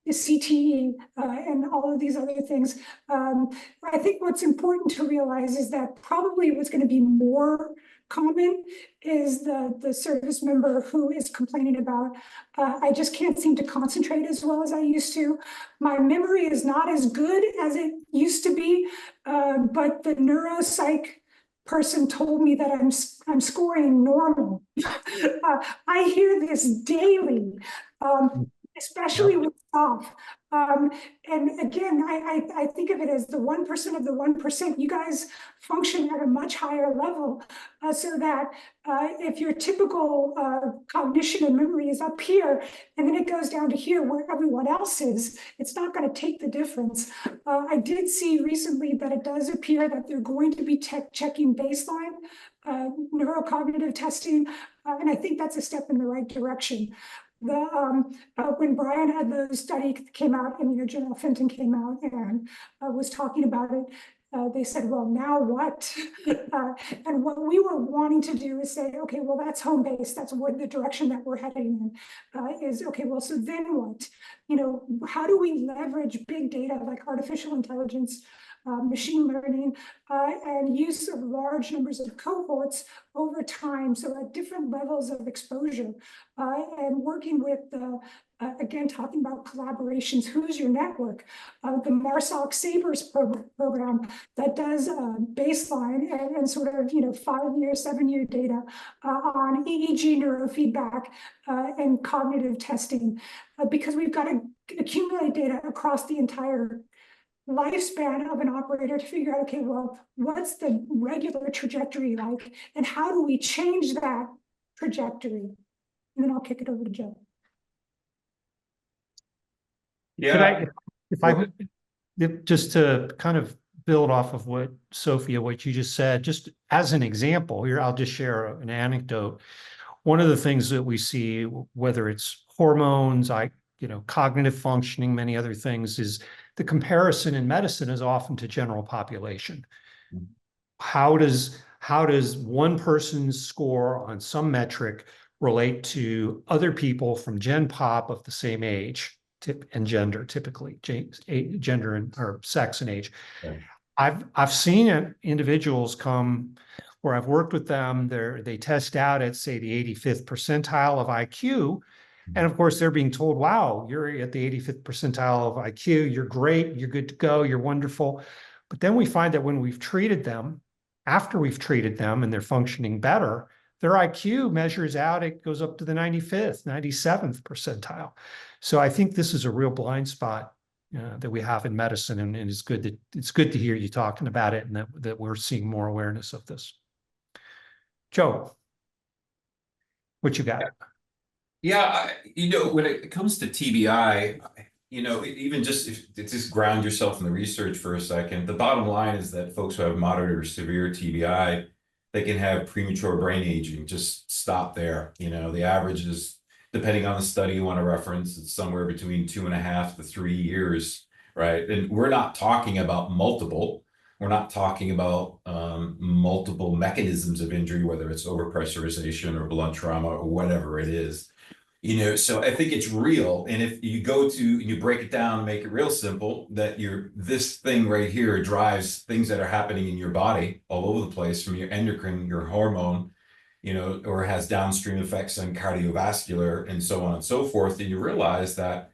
the CTE and all of these other things. I think what's important to realize is that probably what's going to be more common is the service member who is complaining about, I just can't seem to concentrate as well as I used to. My memory is not as good as it used to be, but the neuropsych person told me that I'm scoring normal. I hear this daily, especially with SOF. And again, I think of it as the 1% of the 1%. You guys function at a much higher level, so that if your typical cognition and memory is up here, and then it goes down to here where everyone else is, it's not going to take the difference. I did see recently that it does appear that they're going to be checking baseline neurocognitive testing, and I think that's a step in the right direction. When Brian had the study came out, and General Fenton came out and was talking about it, they said, well, now what? And what we were wanting to do is say, okay, well, that's home base. That's what the direction that we're heading in is. Okay, well, so then what? How do we leverage big data like artificial intelligence, machine learning, and use of large numbers of cohorts over time, so at different levels of exposure, and working with again, talking about collaborations, who's your network? The MARSOC Sabres program that does baseline and sort of 5-year, 7-year data on EEG neurofeedback and cognitive testing, because we've got to accumulate data across the entire lifespan of an operator to figure out, okay, well, what's the regular trajectory like, and how do we change that trajectory? And then I'll kick it over to Joe. Yeah. Just to kind of build off of what you just said, just as an example here, I'll just share an anecdote. One of the things that we see, whether it's hormones, cognitive functioning, many other things, is the comparison in medicine is often to general population. How does one person's score on some metric relate to other people from Gen Pop of the same age and gender, typically gender and or sex and age? Right. I've seen individuals come where I've worked with them. They test out at, say, the 85th percentile of IQ. And of course, they're being told, wow, you're at the 85th percentile of IQ. You're great. You're good to go. You're wonderful. But then we find that when we've treated them, after we've treated them and they're functioning better, their IQ measures out, it goes up to the 95th, 97th percentile. So I think this is a real blind spot that we have in medicine. And it's good to hear you talking about it, and that we're seeing more awareness of this. Joe, what you got? Yeah, when it comes to TBI, even just ground yourself in the research for a second. The bottom line is that folks who have moderate or severe TBI, they can have premature brain aging. Just stop there. The average is, depending on the study you want to reference, it's somewhere between 2.5 to 3 years, right? And we're not talking about multiple. We're not talking about multiple mechanisms of injury, whether it's overpressurization or blunt trauma or whatever it is. So I think it's real. And if you you break it down, make it real simple, that this thing right here drives things that are happening in your body all over the place, from your endocrine, your hormone, or has downstream effects on cardiovascular and so on and so forth. And you realize that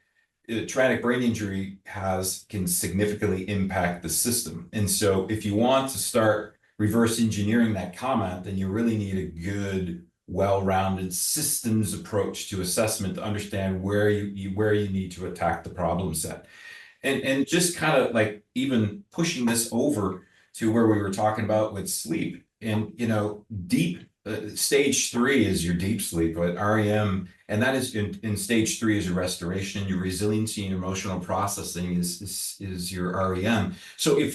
traumatic brain injury can significantly impact the system. And so if you want to start reverse engineering that comment, then you really need a good, well-rounded systems approach to assessment to understand where you need to attack the problem set. And just kind of like even pushing this over to where we were talking about with sleep. And deep stage 3 is your deep sleep, but REM, and that is in stage 3 is your restoration, your resiliency and emotional processing is your REM. So if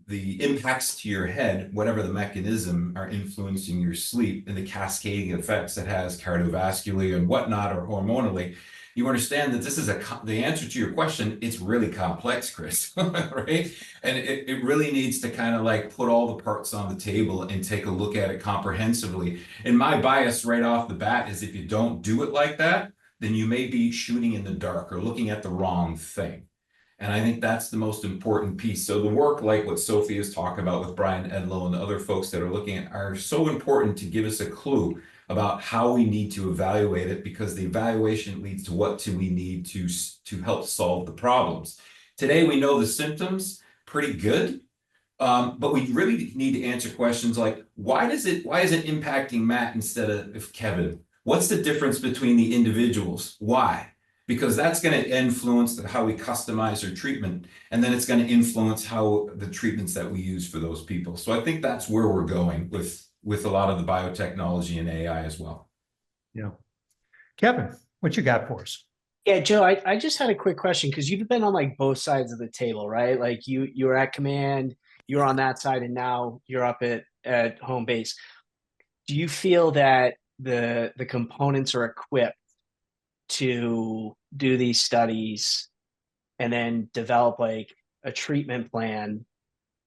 the impacts to your head, whatever the mechanism, are influencing your sleep and the cascading effects it has cardiovascularly and whatnot, or hormonally, you understand that this is the answer to your question. It's really complex, Chris, right? And it really needs to kind of like put all the parts on the table and take a look at it comprehensively. And my bias right off the bat is, if you don't do it like that, then you may be shooting in the dark or looking at the wrong thing. And I think that's the most important piece. So the work like what Sophie is talking about with Brian Edlow and the other folks that are looking at are so important to give us a clue about how we need to evaluate it, because the evaluation leads to what do we need to help solve the problems. Today, we know the symptoms pretty good, but we really need to answer questions like, why is it impacting Matt instead of Kevin? What's the difference between the individuals? Why? Because that's going to influence how we customize our treatment, and then it's going to influence how the treatments that we use for those people. So I think that's where we're going with a lot of the biotechnology and AI as well. Yeah. Kevin, what you got for us? Yeah, Joe, I just had a quick question, because you've been on like both sides of the table, right? Like you were at command, you're on that side, and now you're up at home base. Do you feel that the components are equipped to do these studies and then develop like a treatment plan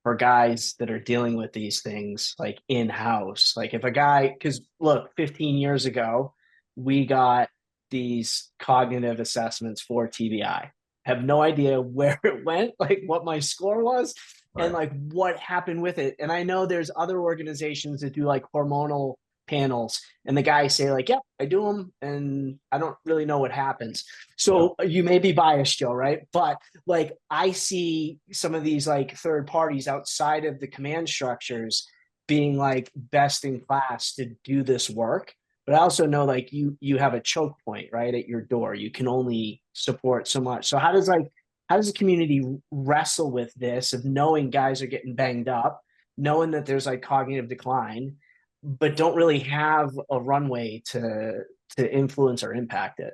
for guys that are dealing with these things like in-house? Like if a guy, because look, 15 years ago, we got these cognitive assessments for TBI. Have no idea where it went, like what my score was, right, and like what happened with it. And I know there's other organizations that do like hormonal panels, and the guys say like, yep, I do them, and I don't really know what happens. So you may be biased, Joe, right? But like I see some of these like third parties outside of the command structures being like best in class to do this work. But I also know like you have a choke point right at your door. You can only support so much. So how does the community wrestle with this of knowing guys are getting banged up, knowing that there's like cognitive decline, but don't really have a runway to influence or impact it?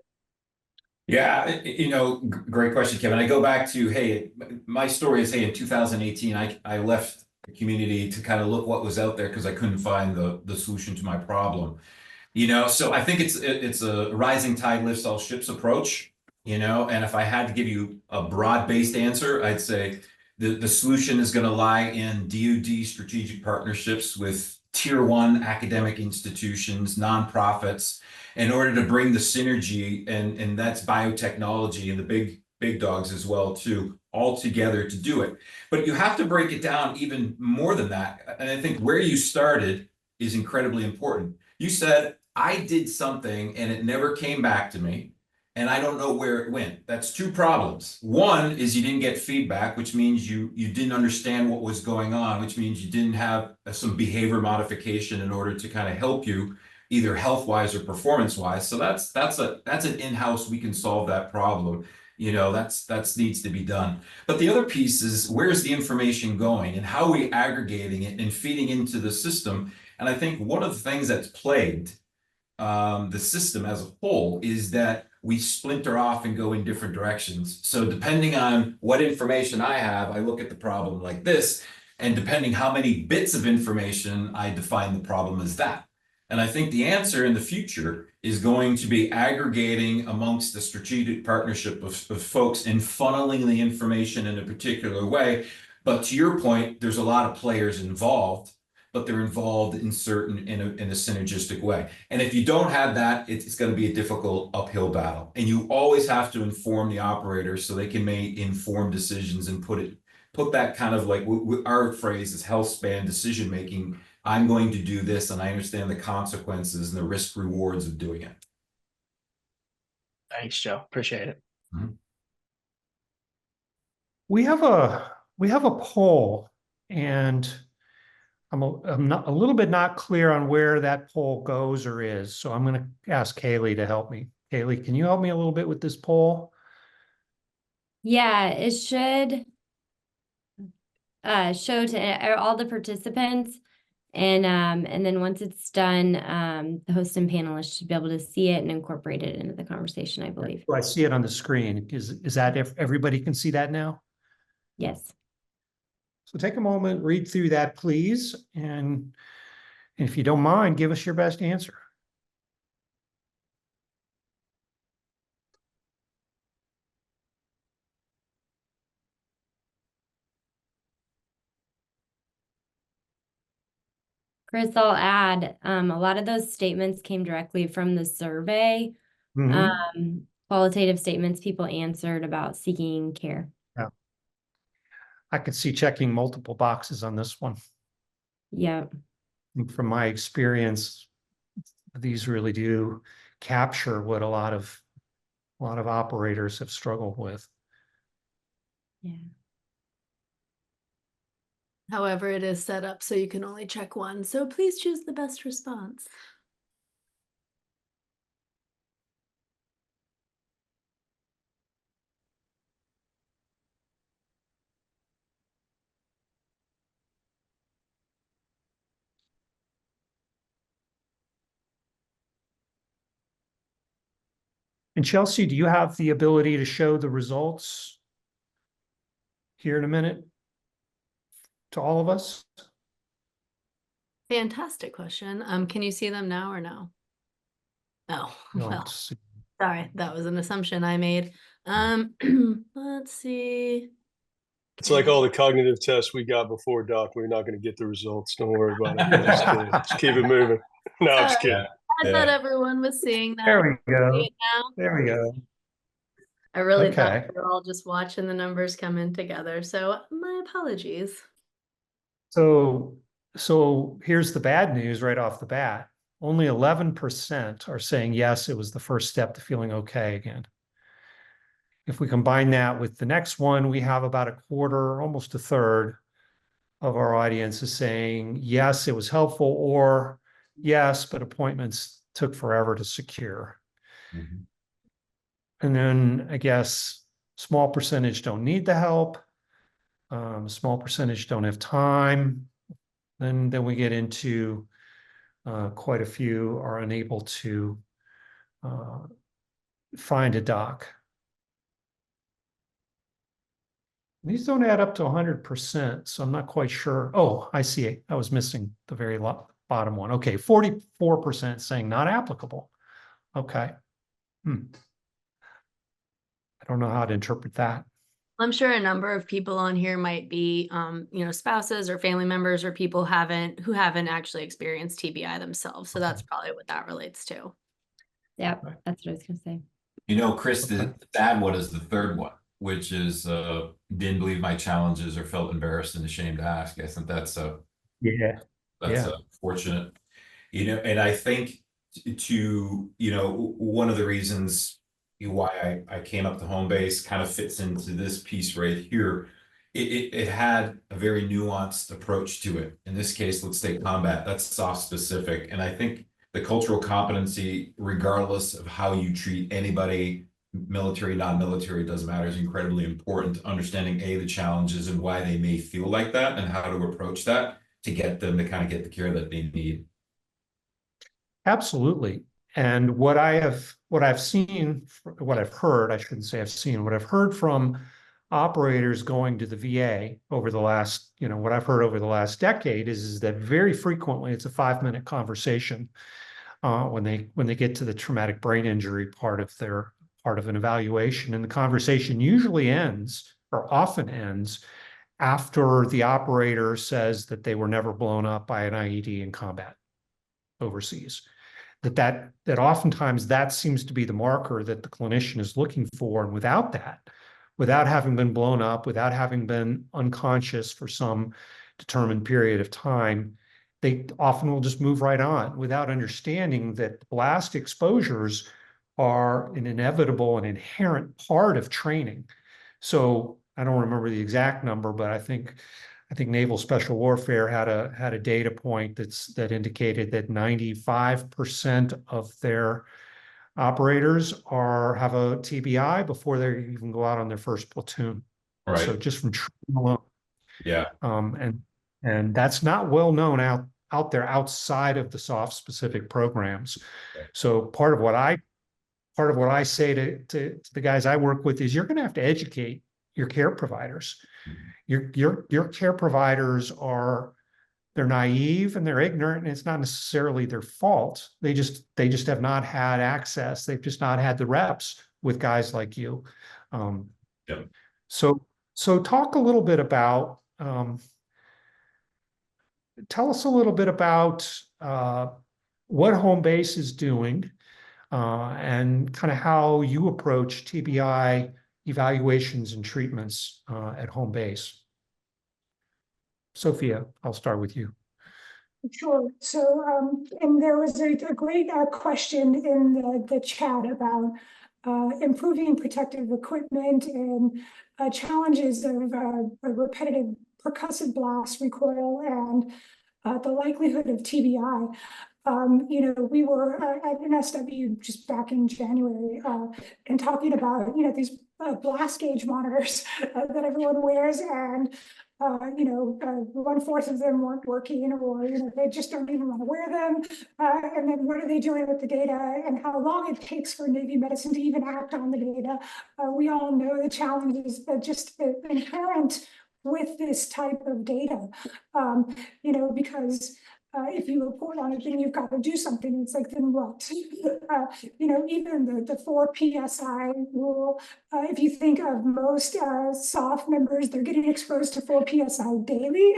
Yeah, great question, Kevin. I go back to, hey, my story is, hey, in 2018, I left the community to kind of look what was out there because I couldn't find the solution to my problem. So I think it's a rising tide lifts all ships approach, and if I had to give you a broad-based answer, I'd say the solution is going to lie in DoD strategic partnerships with tier one academic institutions, nonprofits, in order to bring the synergy, and that's biotechnology and the big dogs as well too, all together to do it. But you have to break it down even more than that. And I think where you started is incredibly important. You said, I did something and it never came back to me, and I don't know where it went. That's two problems. One is you didn't get feedback, which means you didn't understand what was going on, which means you didn't have some behavior modification in order to kind of help you either health-wise or performance-wise. So that's an in-house, we can solve that problem. That's needs to be done. But the other piece is, where's the information going and how are we aggregating it and feeding into the system? And I think one of the things that's plagued the system as a whole is that we splinter off and go in different directions. So depending on what information I have, I look at the problem like this, and depending how many bits of information, I define the problem as that. And I think the answer in the future is going to be aggregating amongst the strategic partnership of folks and funneling the information in a particular way. But to your point, there's a lot of players involved, but they're involved in a synergistic way. And if you don't have that, it's going to be a difficult uphill battle. And you always have to inform the operators so they can make informed decisions and put that kind of, like our phrase is health span decision making. I'm going to do this, and I understand the consequences and the risk rewards of doing it. Thanks, Joe. Appreciate it. Mm-hmm. We have a poll, and I'm a little bit not clear on where that poll goes or is. So I'm going to ask Kaylee to help me. Kaylee, can you help me a little bit with this poll? Yeah, it should show to all the participants. And then once it's done, the host and panelists should be able to see it and incorporate it into the conversation, I believe. I see it on the screen. Is that if everybody can see that now? Yes. So take a moment, read through that, please. And if you don't mind, give us your best answer. Chris, I'll add, a lot of those statements came directly from the survey. Mm-hmm. Qualitative statements people answered about seeking care. Yeah. I could see checking multiple boxes on this one. Yeah. From my experience, these really do capture what a lot of operators have struggled with. Yeah. However, it is set up so you can only check one. So please choose the best response. And Chelsea, do you have the ability to show the results here in a minute to all of us? Fantastic question. Can you see them now or no? Oh, well, sorry, that was an assumption I made. Let's see. It's like all the cognitive tests we got before, Doc. We're not going to get the results. Don't worry about it. Just kidding. Just keep it moving. No, I'm just kidding. I thought everyone was seeing that. There we go. See it now? There we go. I really thought we were all just watching the numbers come in together. So my apologies. So here's the bad news right off the bat. Only 11% are saying, yes, it was the first step to feeling okay again. If we combine that with the next one, we have about a quarter, almost a third of our audience is saying, yes, it was helpful, or yes, but appointments took forever to secure. Mm-hmm. And then I guess small percentage don't need the help. Small percentage don't have time. Then we get into quite a few are unable to find a doc. These don't add up to 100%, so I'm not quite sure. Oh, I see it. I was missing the very bottom one. Okay, 44% saying not applicable. Okay. I don't know how to interpret that. I'm sure a number of people on here might be, spouses or family members or people who haven't actually experienced TBI themselves. So that's probably what that relates to. Yeah, that's what I was gonna say. Chris, the sad one is the third one, which is didn't believe my challenges or felt embarrassed and ashamed to ask. I think that's fortunate. And I think one of the reasons why I came up to home base kind of fits into this piece right here. It had a very nuanced approach to it. In this case, let's take combat. That's SOF specific. And I think the cultural competency, regardless of how you treat anybody, military, non-military, doesn't matter, is incredibly important. Understanding the challenges and why they may feel like that and how to approach that to get them to kind of get the care that they need. Absolutely. And what I've seen, what I've heard, I shouldn't say I've seen, what I've heard from operators going to the VA over the last, what I've heard over the last decade is that very frequently it's a 5-minute conversation when they get to the traumatic brain injury part of an evaluation. And the conversation usually ends, or often ends, after the operator says that they were never blown up by an IED in combat overseas. That oftentimes that seems to be the marker that the clinician is looking for. And without that, without having been blown up, without having been unconscious for some determined period of time, they often will just move right on without understanding that blast exposures are an inevitable and inherent part of training. So I don't remember the exact number, but I think Naval Special Warfare had a data point that indicated that 95% of their operators have a TBI before they even go out on their first platoon. Right. So just from training alone. Yeah. And that's not well known out there outside of the SOF specific programs. Okay. So part of what I say to the guys I work with is you're going to have to educate your care providers. Your care providers they're naive and they're ignorant, and it's not necessarily their fault. They just have not had access. They've just not had the reps with guys like you. So talk a little bit about, tell us a little bit about what home base is doing and kind of how you approach TBI evaluations and treatments at home base. Sophia, I'll start with you. Sure. So, and there was a great question in the chat about improving protective equipment and challenges of repetitive percussive blast recoil and the likelihood of TBI. We were at an SW just back in January and talking about, these blast gauge monitors that everyone wears, and 1/4 of them weren't working, or they just don't even want to wear them. And then what are they doing with the data, and how long it takes for Navy medicine to even act on the data? We all know the challenges that just inherent with this type of data, because if you report on it, then you've got to do something. It's like, then what? Even the 4 PSI rule, if you think of most SOF members, they're getting exposed to 4 PSI daily,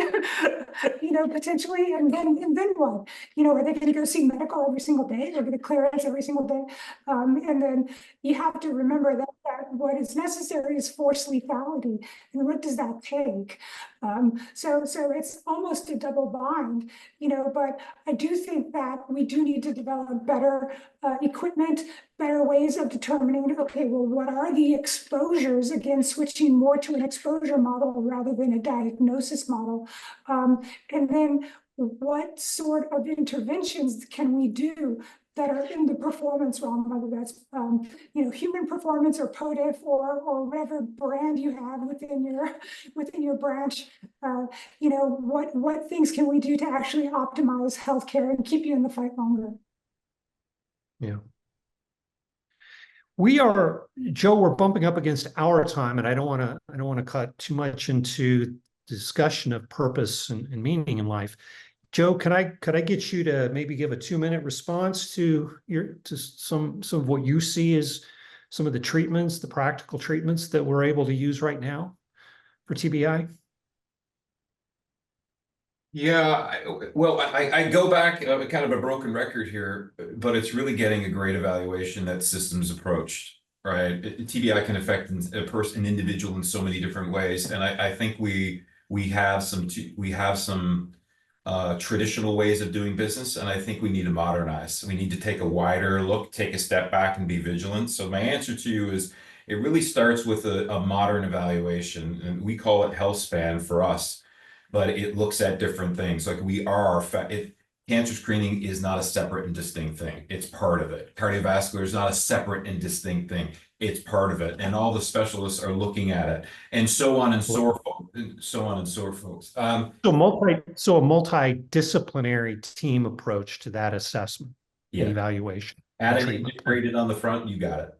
potentially. And then what? Are they going to go see medical every single day? They're going to clearance every single day. And then you have to remember that what is necessary is force lethality. And what does that take? So it's almost a double bind, but I do think that we do need to develop better equipment, better ways of determining, okay, well, what are the exposures? Again, switching more to an exposure model rather than a diagnosis model. And then what sort of interventions can we do that are in the performance realm, whether that's human performance or POTIF or whatever brand you have within your branch. What things can we do to actually optimize healthcare and keep you in the fight longer? Yeah. Joe, we're bumping up against our time, and I don't want to cut too much into discussion of purpose and meaning in life. Joe, could I get you to maybe give a 2-minute response to some of what you see as some of the treatments, the practical treatments that we're able to use right now for TBI? Yeah, I go back, kind of a broken record here, but it's really getting a great evaluation that systems approached, right? TBI can affect an individual in so many different ways, and I think we have some traditional ways of doing business, and I think we need to modernize. We need to take a wider look, take a step back, and be vigilant. So my answer to you is, it really starts with a modern evaluation, and we call it health span for us. But it looks at different things. Like cancer screening is not a separate and distinct thing. It's part of it. Cardiovascular is not a separate and distinct thing. It's part of it. And all the specialists are looking at it, and so on and so forth. So a multidisciplinary team approach to that assessment and evaluation. Adding integrated on the front, you got it.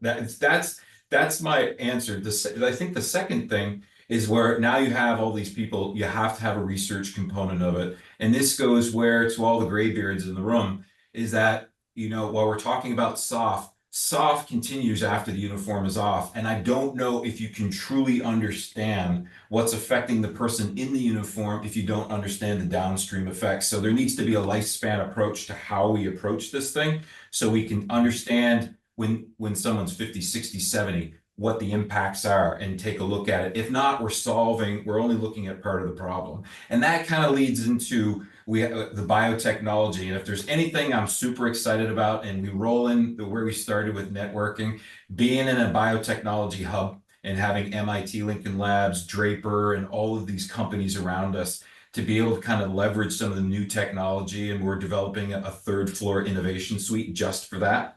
That's my answer. I think the second thing is where now you have all these people, you have to have a research component of it. And this goes where, to all the graybeards in the room, is that, while we're talking about SOF continues after the uniform is off. And I don't know if you can truly understand what's affecting the person in the uniform if you don't understand the downstream effects. So there needs to be a lifespan approach to how we approach this thing, so we can understand when someone's 50, 60, 70, what the impacts are, and take a look at it. If not, we're only looking at part of the problem. And that kind of leads into the biotechnology. And if there's anything I'm super excited about, and we roll in where we started with networking, being in a biotechnology hub and having MIT Lincoln Labs, Draper, and all of these companies around us to be able to kind of leverage some of the new technology. And we're developing a 3rd floor innovation suite just for that.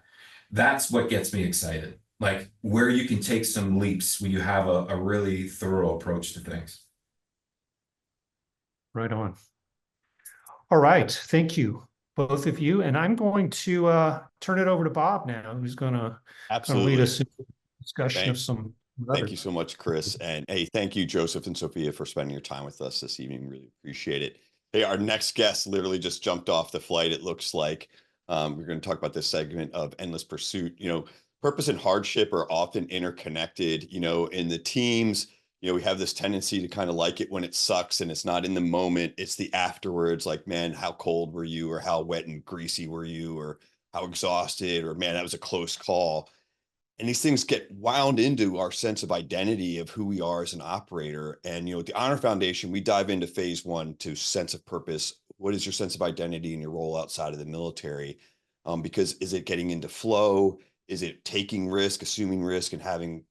That's what gets me excited. Like, where you can take some leaps when you have a really thorough approach to things. Right on. All right. Thank you, both of you. And I'm going to turn it over to Bob now, who's going to lead us into a discussion of some. Thank you so much, Chris. And hey, thank you, Joseph and Sophia, for spending your time with us this evening. Really appreciate it. Hey, our next guest literally just jumped off the flight, it looks like. We're going to talk about this segment of endless pursuit. Purpose and hardship are often interconnected, in the teams. We have this tendency to kind of like it when it sucks and it's not in the moment. It's the afterwards, like, man, how cold were you? Or how wet and greasy were you? Or how exhausted? Or, man, that was a close call. And these things get wound into our sense of identity of who we are as an operator. And, at the Honor Foundation, we dive into phase 1 to sense of purpose. What is your sense of identity in your role outside of the military? Because is it getting into flow? Is it taking risk, assuming risk, and having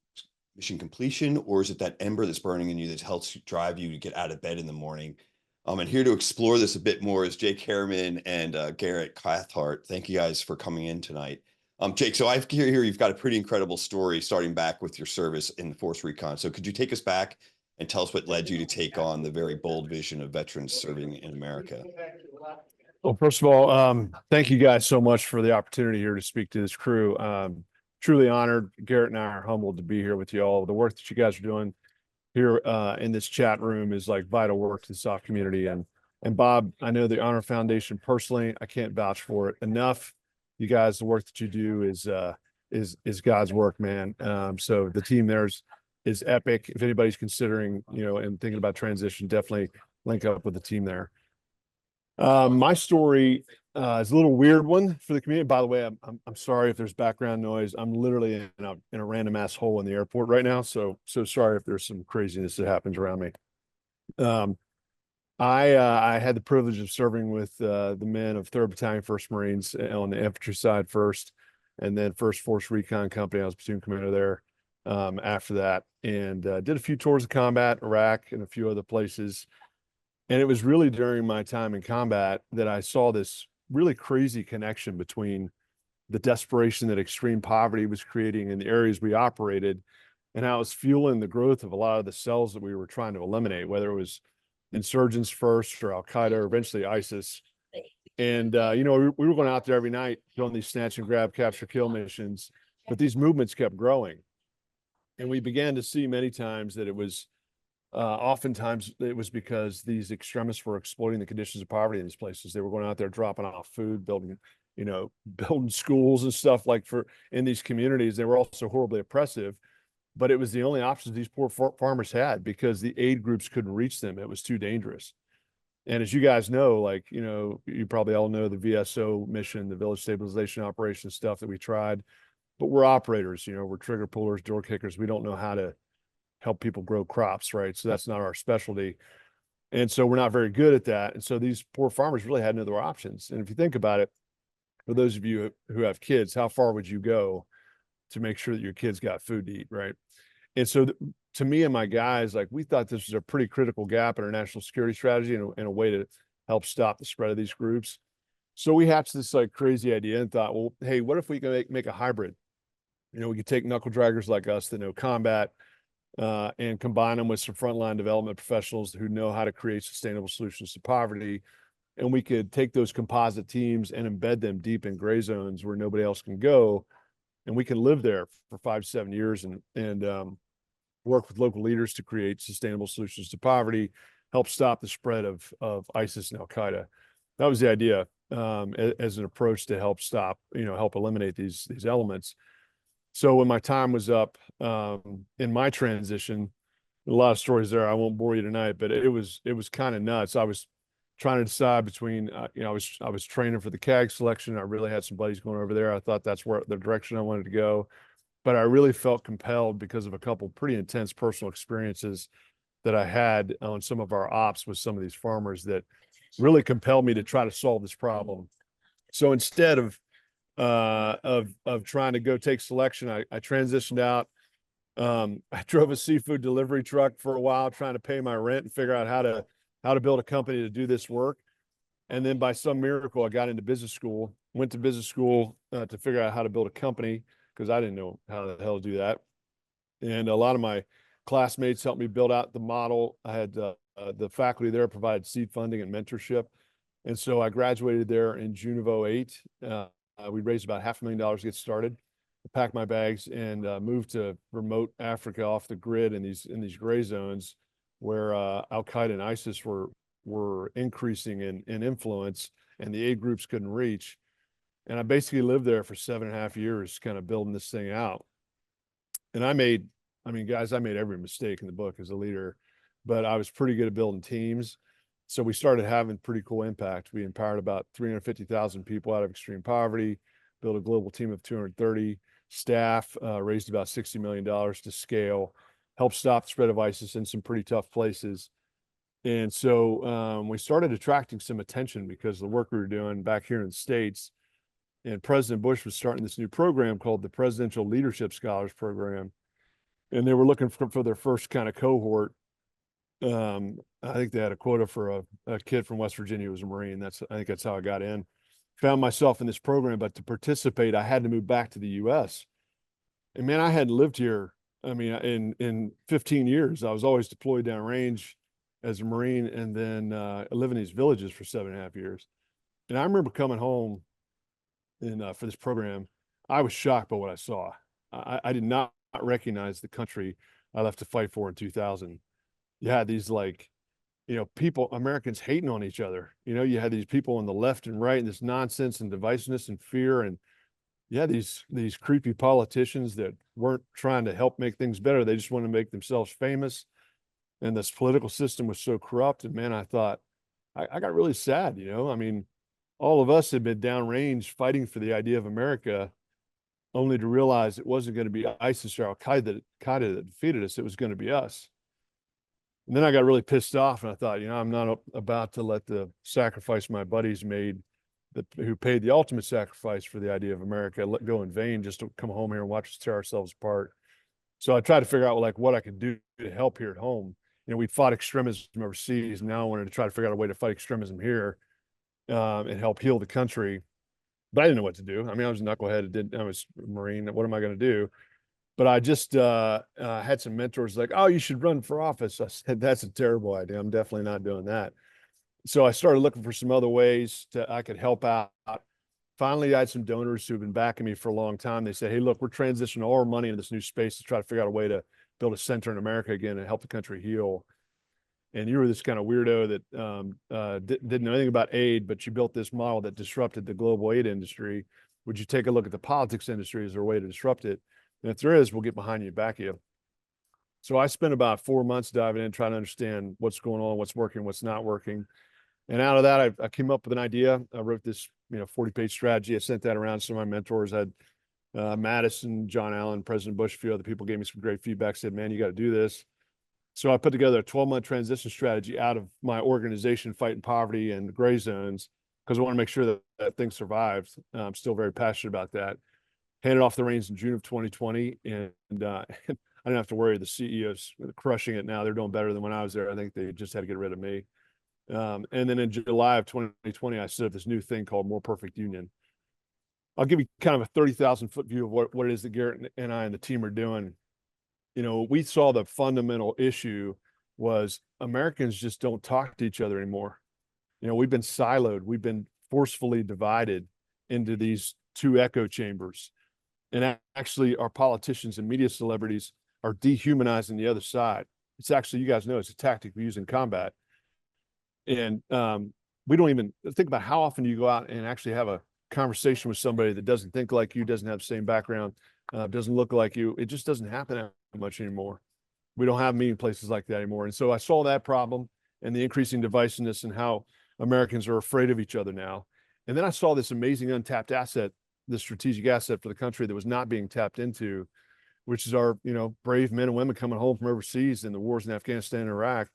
mission completion? Or is it that ember that's burning in you that helps drive you to get out of bed in the morning? And here to explore this a bit more is Jake Harriman and Garrett Cathcart. Thank you guys for coming in tonight. Jake, so I hear you've got a pretty incredible story starting back with your service in the Force Recon. So could you take us back and tell us what led you to take on the very bold vision of veterans serving in America? Well, first of all, thank you guys so much for the opportunity here to speak to this crew. Truly honored. Garrett and I are humbled to be here with you all. The work that you guys are doing here in this chat room is like vital work to the SOF community. And Bob, I know the Honor Foundation personally, I can't vouch for it enough. You guys, the work that you do is God's work, man. So the team there is epic. If anybody's considering, and thinking about transition, definitely link up with the team there. My story is a little weird one for the community. By the way, I'm sorry if there's background noise. I'm literally in a random ass hole in the airport right now. So sorry if there's some craziness that happens around me. I had the privilege of serving with the men of 3rd Battalion 1st Marines on the infantry side first, and then 1st Force Recon Company. I was platoon commander there after that, and did a few tours of combat, Iraq, and a few other places. And it was really during my time in combat that I saw this really crazy connection between the desperation that extreme poverty was creating in the areas we operated, and how it was fueling the growth of a lot of the cells that we were trying to eliminate, whether it was insurgents first or Al-Qaeda or eventually ISIS. And, we were going out there every night doing these snatch and grab, capture, kill missions, but these movements kept growing. And we began to see many times that it was oftentimes it was because these extremists were exploiting the conditions of poverty in these places. They were going out there dropping off food, building, building schools and stuff in these communities. They were also horribly oppressive, but it was the only options these poor farmers had because the aid groups couldn't reach them. It was too dangerous. And as you guys know, you probably all know the VSO mission, the village stabilization operation stuff that we tried, but we're operators, we're trigger pullers, door kickers. We don't know how to help people grow crops, right? So that's not our specialty. And so we're not very good at that. And so these poor farmers really had no other options. And if you think about it, for those of you who have kids, how far would you go to make sure that your kids got food to eat, right? And so to me and my guys, we thought this was a pretty critical gap in our national security strategy and a way to help stop the spread of these groups. So we hatched this crazy idea and thought, well, hey, what if we can make a hybrid? We could take knuckle draggers like us that know combat, and combine them with some frontline development professionals who know how to create sustainable solutions to poverty. And we could take those composite teams and embed them deep in gray zones where nobody else can go. And we can live there for 5 to 7 years and work with local leaders to create sustainable solutions to poverty, help stop the spread of ISIS and Al-Qaeda. That was the idea, as an approach to help stop, help eliminate these elements. So when my time was up, in my transition, a lot of stories there. I won't bore you tonight, but it was kind of nuts. I was trying to decide between, I was training for the CAG selection. I really had some buddies going over there. I thought that's where the direction I wanted to go, but I really felt compelled because of a couple pretty intense personal experiences that I had on some of our ops with some of these farmers that really compelled me to try to solve this problem. So instead of trying to go take selection, I transitioned out. I drove a seafood delivery truck for a while, trying to pay my rent and figure out how to build a company to do this work. And then by some miracle, I got into business school, went to business school to figure out how to build a company because I didn't know how the hell to do that. And a lot of my classmates helped me build out the model. I had the faculty there provided seed funding and mentorship. And so I graduated there in June of 2008. We raised about $500,000 to get started. I packed my bags and moved to remote Africa off the grid in these gray zones where Al-Qaeda and ISIS were increasing in influence and the aid groups couldn't reach. And I basically lived there for 7.5 years, kind of building this thing out. And I made every mistake in the book as a leader, but I was pretty good at building teams. So we started having pretty cool impact. We empowered about 350,000 people out of extreme poverty, built a global team of 230 staff, raised about $60 million to scale, helped stop the spread of ISIS in some pretty tough places. And so we started attracting some attention because of the work we were doing back here in the States. And President Bush was starting this new program called the Presidential Leadership Scholars Program. And they were looking for their first kind of cohort. I think they had a quota for a kid from West Virginia who was a Marine. I think that's how I got in. Found myself in this program, but to participate, I had to move back to the US. And man, I hadn't lived here. I mean, in 15 years, I was always deployed downrange as a Marine and then living in these villages for 7.5 years. And I remember coming home for this program, I was shocked by what I saw. I did not recognize the country I left to fight for in 2000. You had these people, Americans hating on each other. You had these people on the left and right and this nonsense and divisiveness and fear. And you had these creepy politicians that weren't trying to help make things better. They just wanted to make themselves famous. And this political system was so corrupt. And man, I thought, I got really sad, I mean, all of us had been downrange fighting for the idea of America, only to realize it wasn't going to be ISIS or Al-Qaeda that defeated us. It was going to be us. And then I got really pissed off and I thought, I'm not about to let the sacrifice my buddies made, who paid the ultimate sacrifice for the idea of America, let go in vain just to come home here and watch us tear ourselves apart. So I tried to figure out what I could do to help here at home. We fought extremism overseas. And now I wanted to try to figure out a way to fight extremism here and help heal the country. But I didn't know what to do. I mean, I was a knucklehead. I was a Marine. What am I going to do? But I just had some mentors like, oh, you should run for office. I said, that's a terrible idea. I'm definitely not doing that. So I started looking for some other ways I could help out. Finally, I had some donors who've been backing me for a long time. They said, hey, look, we're transitioning all our money into this new space to try to figure out a way to build a center in America again and help the country heal. and you were this kind of weirdo that didn't know anything about aid, but you built this model that disrupted the global aid industry. Would you take a look at the politics industry as a way to disrupt it? And if there is, we'll get behind you and back you. So I spent about 4 months diving in, trying to understand what's going on, what's working, what's not working. And out of that, I came up with an idea. I wrote this, 40-page strategy. I sent that around to some of my mentors. I had Madison, John Allen, President Bush, a few other people gave me some great feedback, said, man, you got to do this. So I put together a 12-month transition strategy out of my organization, Fighting Poverty and Gray Zones, because I want to make sure that thing survives. I'm still very passionate about that. Handed off the reins in June of 2020, and I didn't have to worry. The CEOs are crushing it now. They're doing better than when I was there. I think they just had to get rid of me. And then in July of 2020, I set up this new thing called More Perfect Union. I'll give you kind of a 30,000-foot view of what it is that Garrett and I and the team are doing. We saw the fundamental issue was Americans just don't talk to each other anymore. We've been siloed. We've been forcefully divided into these two echo chambers. And actually, our politicians and media celebrities are dehumanizing the other side. It's actually, you guys know, it's a tactic we use in combat. And we don't even think about how often you go out and actually have a conversation with somebody that doesn't think like you, doesn't have the same background, doesn't look like you. It just doesn't happen that much anymore. We don't have meeting places like that anymore. And so I saw that problem and the increasing divisiveness and how Americans are afraid of each other now. And then I saw this amazing untapped asset, this strategic asset for the country that was not being tapped into, which is our, brave men and women coming home from overseas in the wars in Afghanistan and Iraq.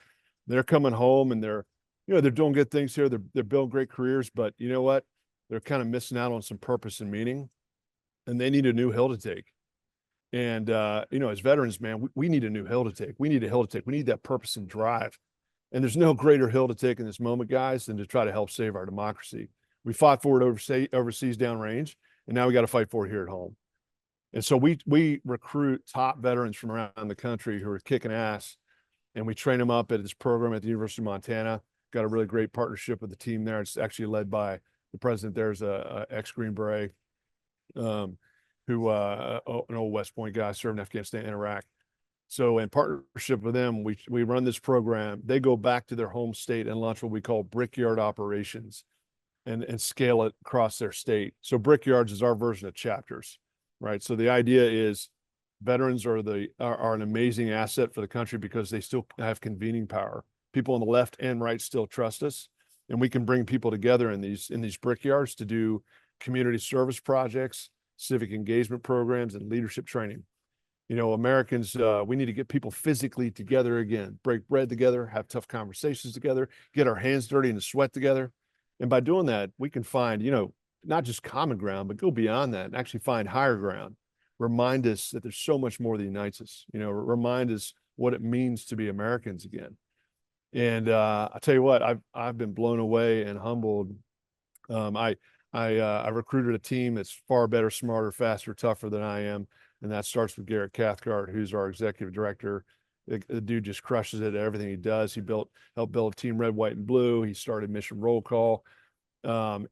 They're coming home and they're doing good things here. They're building great careers, but you know what? They're kind of missing out on some purpose and meaning, and they need a new hill to take. And, as veterans, man, we need a new hill to take. We need a hill to take. We need that purpose and drive. And there's no greater hill to take in this moment, guys, than to try to help save our democracy. We fought for it overseas downrange, and now we got to fight for it here at home. And so we recruit top veterans from around the country who are kicking ass, and we train them up at this program at the University of Montana. Got a really great partnership with the team there. It's actually led by the president. There's a ex-Green Beret, who an old West Point guy, served in Afghanistan and Iraq. So in partnership with them, we run this program. They go back to their home state and launch what we call brickyard operations and scale it across their state. So brickyards is our version of chapters, right? So the idea is veterans are an amazing asset for the country because they still have convening power. People on the left and right still trust us, and we can bring people together in these brickyards to do community service projects, civic engagement programs, and leadership training. Americans, we need to get people physically together again, break bread together, have tough conversations together, get our hands dirty and sweat together. And by doing that, we can find, not just common ground, but go beyond that and actually find higher ground. Remind us that there's so much more that unites us, remind us what it means to be Americans again. And I tell you what, I've been blown away and humbled. I recruited a team that's far better, smarter, faster, tougher than I am. And that starts with Garrett Cathcart, who's our executive director. The dude just crushes it at everything he does. He helped build Team Red, White, and Blue. He started Mission Roll Call. And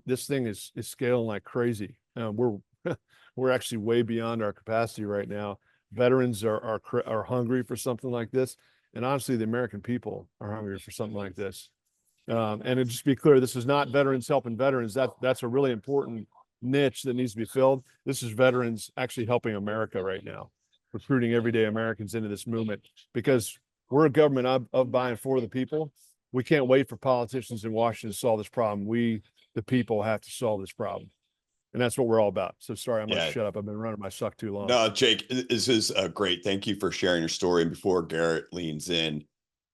this thing is scaling like crazy. We're actually way beyond our capacity right now. Veterans are hungry for something like this. And honestly, the American people are hungry for something like this. And to just be clear, this is not veterans helping veterans. That's a really important niche that needs to be filled. This is veterans actually helping America right now, recruiting everyday Americans into this movement, because we're a government of by and for the people. We can't wait for politicians in Washington to solve this problem. We, the people, have to solve this problem. And that's what we're all about. So sorry, I'm going to shut up. I've been running my suck too long. No, Jake, this is great. Thank you for sharing your story. And before Garrett leans in,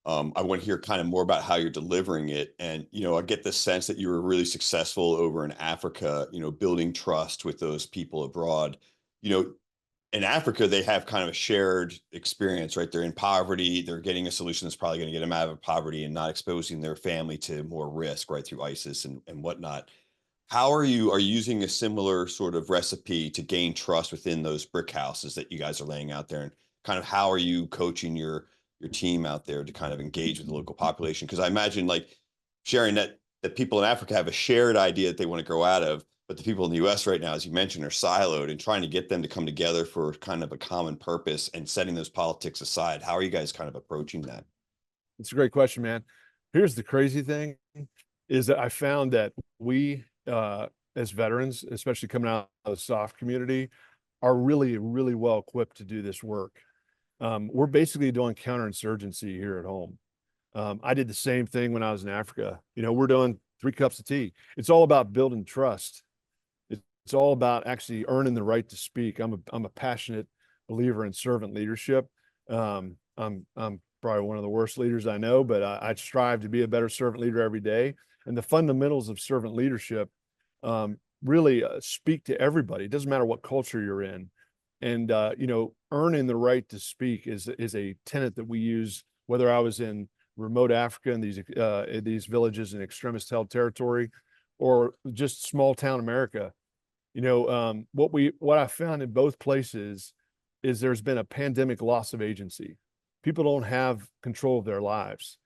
I want to hear kind of more about how you're delivering it. And, I get the sense that you were really successful over in Africa, building trust with those people abroad. In Africa, they have kind of a shared experience, right? They're in poverty. They're getting a solution that's probably going to get them out of poverty and not exposing their family to more risk, right, through ISIS and whatnot. How are you using a similar sort of recipe to gain trust within those brick houses that you guys are laying out there? And kind of how are you coaching your team out there to kind of engage with the local population? Because I imagine like sharing that people in Africa have a shared idea that they want to grow out of, but the people in the US right now, as you mentioned, are siloed, and trying to get them to come together for kind of a common purpose and setting those politics aside. How are you guys kind of approaching that? It's a great question, man. Here's the crazy thing is that I found that we, as veterans, especially coming out of the SOF community, are really, really well equipped to do this work. We're basically doing counterinsurgency here at home. I did the same thing when I was in Africa. You know, we're doing 3 cups of tea. It's all about building trust. It's all about actually earning the right to speak. I'm a passionate believer in servant leadership. I'm probably one of the worst leaders I know, but I strive to be a better servant leader every day. And the fundamentals of servant leadership really speak to everybody. It doesn't matter what culture you're in. And you know, earning the right to speak is a tenet that we use, whether I was in remote Africa in these villages in extremist held territory, or just small town America. You know, what I found in both places is there's been a pandemic loss of agency. People don't have control of their lives.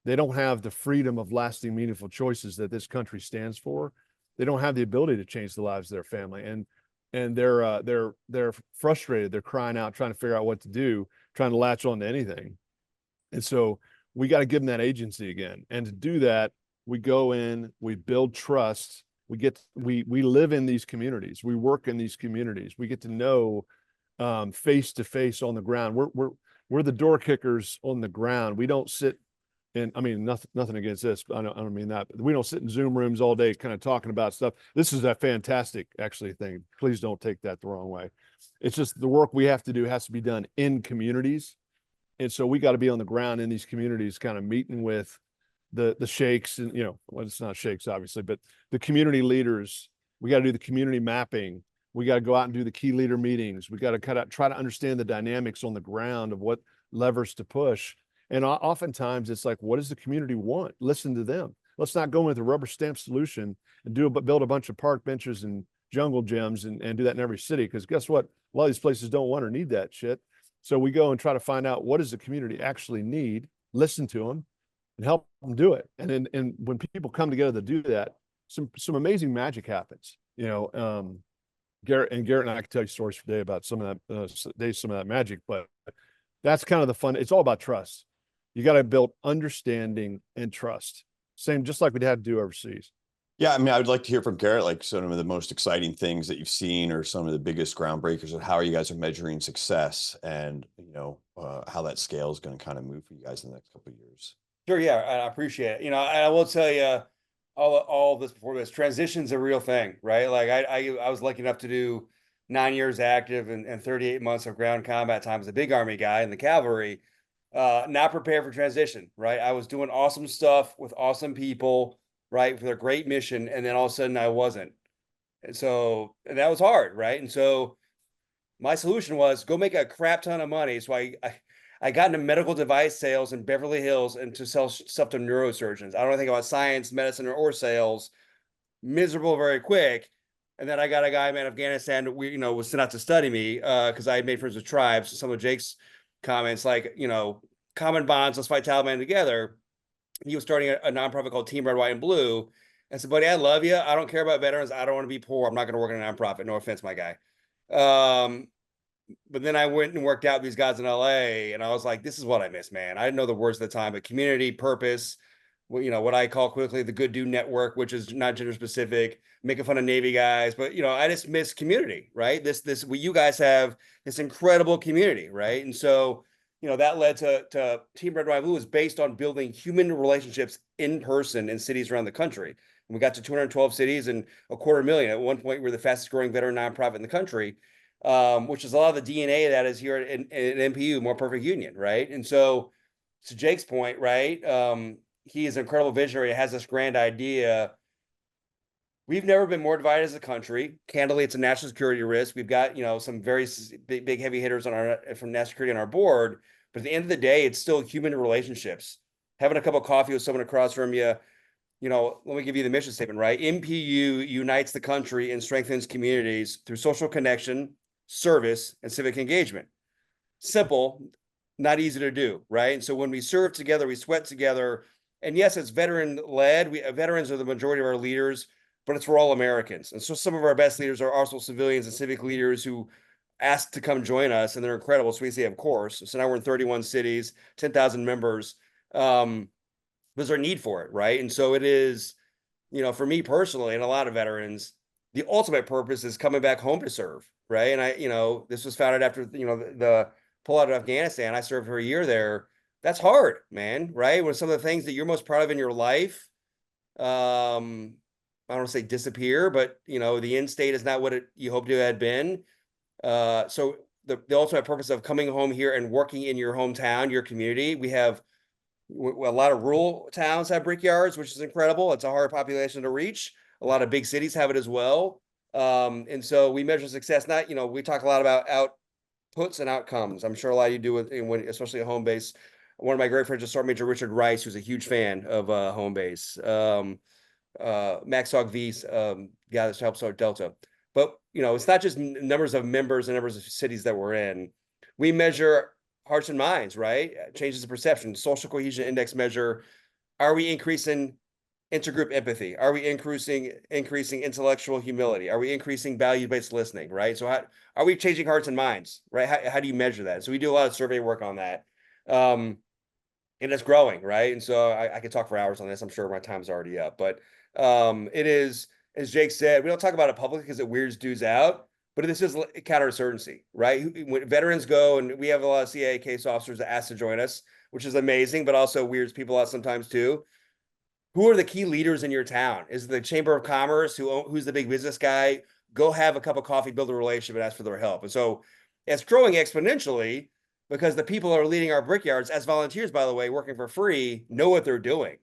They don't have the freedom of lasting, meaningful choices that this country stands for. They don't have the ability to change the lives of their family, and they're frustrated. They're crying out, trying to figure out what to do, trying to latch on to anything. And so we got to give them that agency again. And to do that, we go in, we build trust. We live in these communities. We work in these communities. We get to know face to face on the ground. We're the door kickers on the ground. We don't sit in, I mean, nothing against this. I don't mean that. But we don't sit in Zoom rooms all day kind of talking about stuff. This is a fantastic actually thing. Please don't take that the wrong way. It's just the work we have to do has to be done in communities. And so we got to be on the ground in these communities, kind of meeting with the sheikhs, and, you know, well, it's not sheikhs obviously, but the community leaders. We got to do the community mapping. We got to go out and do the key leader meetings. We got to try to understand the dynamics on the ground of what levers to push. And oftentimes it's like, what does the community want? Listen to them. Let's not go with a rubber stamp solution and build a bunch of park benches and jungle gyms and do that in every city. Because guess what? A lot of these places don't want or need that shit. So we go and try to find out, what does the community actually need, listen to them, and help them do it. And when people come together to do that, some amazing magic happens. You know, Garrett and I can tell you stories today about some of that magic, but that's kind of the fun. It's all about trust. You got to build understanding and trust. Same, just like we'd had to do overseas. Yeah, I mean, I would like to hear from Garrett, like some of the most exciting things that you've seen, or some of the biggest groundbreakers of how you guys are measuring success, and you know how that scale is going to kind of move for you guys in the next couple of years. Sure, yeah, I appreciate it. You know, I will tell you all of this before this. Transition's a real thing, right? Like I was lucky enough to do 9 years active and 38 months of ground combat time as a big Army guy in the cavalry. Not prepared for transition, right? I was doing awesome stuff with awesome people, right, for their great mission, and then all of a sudden I wasn't. And so that was hard, right? And so my solution was go make a crap ton of money. So I got into medical device sales in Beverly Hills and to sell stuff to neurosurgeons. I don't think about science, medicine, or sales. Miserable very quick. And then I got a guy in Afghanistan that was sent out to study me because I had made friends with tribes. Some of Jake's comments, like, common bonds, let's fight Taliban together. He was starting a nonprofit called Team Red, White, and Blue. I said, buddy, I love you. I don't care about veterans. I don't want to be poor. I'm not going to work in a nonprofit. No offense, my guy. But then I went and worked out with these guys in LA, and I was like, this is what I miss, man. I didn't know the words at the time, but community, purpose, what I call quickly the Good Dude Network, which is not gender specific, making fun of Navy guys. But, I just miss community, right? You guys have this incredible community, right? And so, that led to Team Red, White, Blue is based on building human relationships in person in cities around the country. And we got to 212 cities and 250,000. At one point, we're the fastest growing veteran nonprofit in the country, which is a lot of the DNA that is here in MPU, More Perfect Union, right? And so, to Jake's point, right, he is an incredible visionary, has this grand idea. We've never been more divided as a country. Candidly, it's a national security risk. We've got, some very big heavy hitters from national security on our board. But at the end of the day, it's still human relationships. Having a cup of coffee with someone across from you, let me give you the mission statement, right? MPU unites the country and strengthens communities through social connection, service, and civic engagement. Simple, not easy to do, right? And so when we serve together, we sweat together. And yes, it's veteran-led. Veterans are the majority of our leaders, but it's for all Americans. And so some of our best leaders are also civilians and civic leaders who asked to come join us, and they're incredible. So we say, of course. So now we're in 31 cities, 10,000 members. Was there a need for it, right? And so it is, for me personally and a lot of veterans, the ultimate purpose is coming back home to serve, right? And this was founded after, the pullout of Afghanistan. I served for a year there. That's hard, man, right? When some of the things that you're most proud of in your life, I don't want to say disappear, but, the end state is not what you hoped it had been. So the ultimate purpose of coming home here and working in your hometown, your community, we have a lot of rural towns have brickyards, which is incredible. It's a hard population to reach. A lot of big cities have it as well. And so we measure success, not, we talk a lot about outputs and outcomes. I'm sure a lot of you do it especially at home base. One of my great friends is Sergeant Major Richard Rice, who's a huge fan of home base. Max Hogg V's guy that helps out Delta. But, it's not just numbers of members and numbers of cities that we're in. We measure hearts and minds, right? Changes of perception, social cohesion index measure. Are we increasing intergroup empathy? Are we increasing intellectual humility? Are we increasing value-based listening, right? So how are we changing hearts and minds, right? How do you measure that? So we do a lot of survey work on that. And it's growing, right? And so I could talk for hours on this. I'm sure my time's already up, but it is, as Jake said, we don't talk about it publicly because it weirds dudes out. But this is counterinsurgency, right? When veterans go, and we have a lot of CIA case officers that ask to join us, which is amazing, but also weirds people out sometimes too. Who are the key leaders in your town? Is it the Chamber of Commerce? Who's the big business guy? Go have a cup of coffee, build a relationship, and ask for their help. And so it's growing exponentially because the people who are leading our brickyards, as volunteers, by the way, working for free, know what they're doing,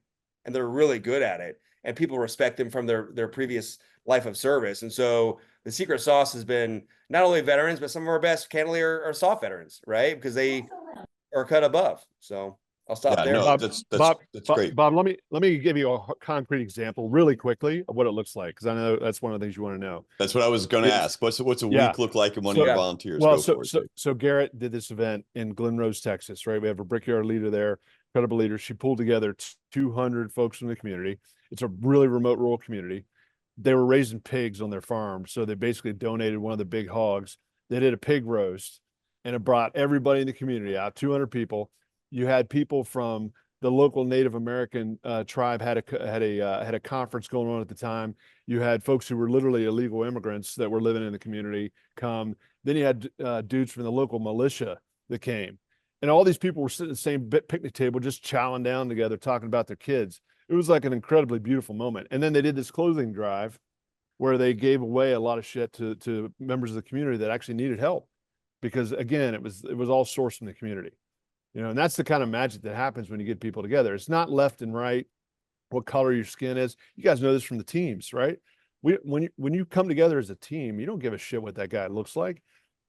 and they're really good at it. And people respect them from their previous life of service. And so the secret sauce has been not only veterans, but some of our best, candidly, are SOF veterans, right? Because they are cut above. So I'll stop there. No, that's great. Bob, let me give you a concrete example really quickly of what it looks like, because I know that's one of the things you want to know. That's what I was going to ask. What's a week look like in one of your volunteers? Well, so Garrett did this event in Glen Rose, Texas, right? We have a brickyard leader there, incredible leader. She pulled together 200 folks from the community. It's a really remote rural community. They were raising pigs on their farm, so they basically donated one of the big hogs. They did a pig roast, and it brought everybody in the community out, 200 people. You had people from the local Native American tribe had a conference going on at the time. You had folks who were literally illegal immigrants that were living in the community come. Then you had dudes from the local militia that came, and all these people were sitting at the same picnic table, just chowing down together, talking about their kids. It was like an incredibly beautiful moment. And then they did this clothing drive where they gave away a lot of shit to members of the community that actually needed help, because again, it was all sourced from the community, and that's the kind of magic that happens when you get people together. It's not left and right, what color your skin is. You guys know this from the teams, right? When you come together as a team, you don't give a shit what that guy looks like,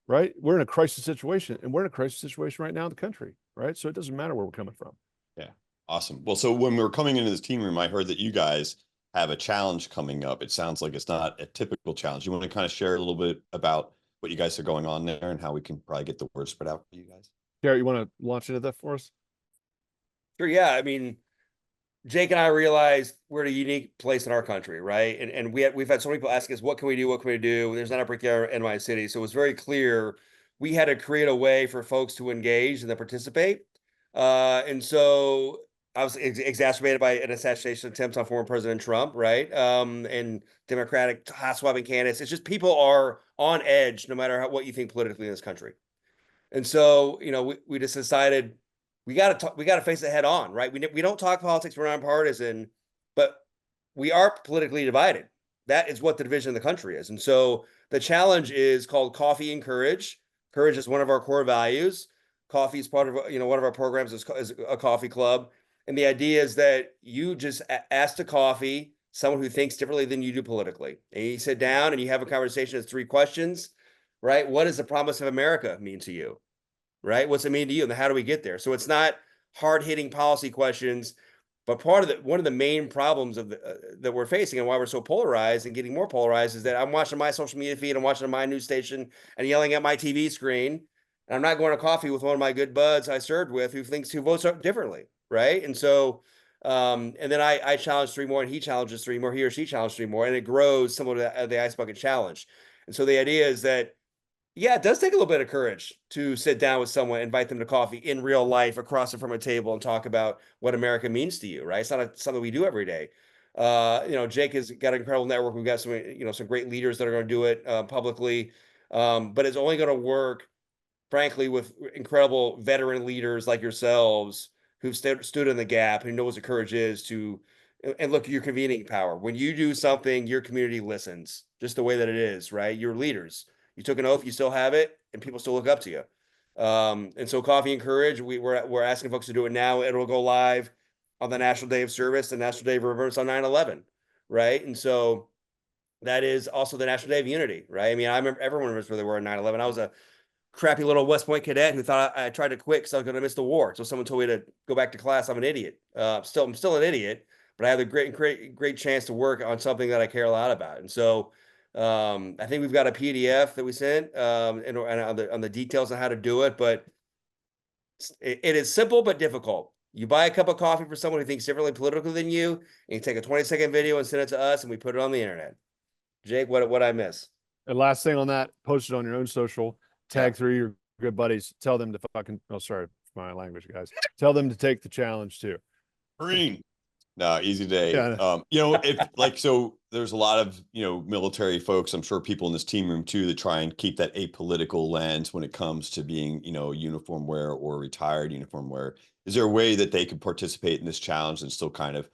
right? We're in a crisis situation, and we're in a crisis situation right now in the country, right? So it doesn't matter where we're coming from. Yeah. Awesome. Well, so when we were coming into this team room, I heard that you guys have a challenge coming up. It sounds like it's not a typical challenge. You want to kind of share a little bit about what you guys are going on there and how we can probably get the word spread out for you guys? Garrett, you want to launch into that for us? Sure. Yeah. I mean, Jake and I realized we're in a unique place in our country, right? And we've had so many people ask us, what can we do? What can we do? There's not a brickyard in my city. So it was very clear we had to create a way for folks to engage and to participate. And so I was exacerbated by an assassination attempt on former President Trump, right? And Democratic hot swapping candidates. It's just people are on edge no matter what you think politically in this country. And so, we just decided we got to face it head on, right? We don't talk politics, we're nonpartisan, but we are politically divided. That is what the division of the country is. And so the challenge is called Coffee and Courage. Courage is one of our core values. Coffee is part of, one of our programs is a coffee club. And the idea is that you just ask to coffee someone who thinks differently than you do politically. And you sit down and you have a conversation. It's 3 questions, right? What does the promise of America mean to you, right? What's it mean to you? And how do we get there? So it's not hard-hitting policy questions, but one of the main problems of that we're facing and why we're so polarized and getting more polarized is that I'm watching my social media feed, I'm watching my news station and yelling at my TV screen. And I'm not going to coffee with one of my good buds I served with who votes differently. Right. And so, and then I challenge 3 more and he challenges 3 more, he or she challenges 3 more, and it grows similar to the Ice Bucket Challenge. And so the idea is that Yeah, it does take a little bit of courage to sit down with someone, invite them to coffee in real life across from a table and talk about what America means to you, right? It's not something we do every day. Jake has got an incredible network. We've got some great leaders that are going to do it publicly. But it's only going to work, frankly, with incredible veteran leaders like yourselves who've stood in the gap, who know what the courage is to, and look, your convening power. When you do something, your community listens, just the way that it is, right? You're leaders. You took an oath, you still have it, and people still look up to you. And so Coffee and Courage, we're asking folks to do it now. It'll go live on the National Day of Service, the National Day of Remembrance on 9/11, right? And so that is also the National Day of Unity, right? I mean, I remember everyone remembers where they were on 9/11. I was a crappy little West Point cadet who thought I tried to quit because I was going to miss the war. So someone told me to go back to class. I'm an idiot. I'm still an idiot, but I had a great chance to work on something that I care a lot about. And so I think we've got a PDF that we sent and on the details on how to do it, but it is simple but difficult. You buy a cup of coffee for someone who thinks differently politically than you, and you take a 20-second video and send it to us, and we put it on the internet. Jake, what I miss? And last thing on that, post it on your own social, tag 3 your good buddies, tell them to fucking, oh, sorry for my language, guys. Tell them to take the challenge too. Green. No, easy day. Yeah. So there's a lot of, military folks, I'm sure people in this team room too, that try and keep that apolitical lens when it comes to being, uniform wear or retired uniform wear. Is there a way that they could participate in this challenge and still kind of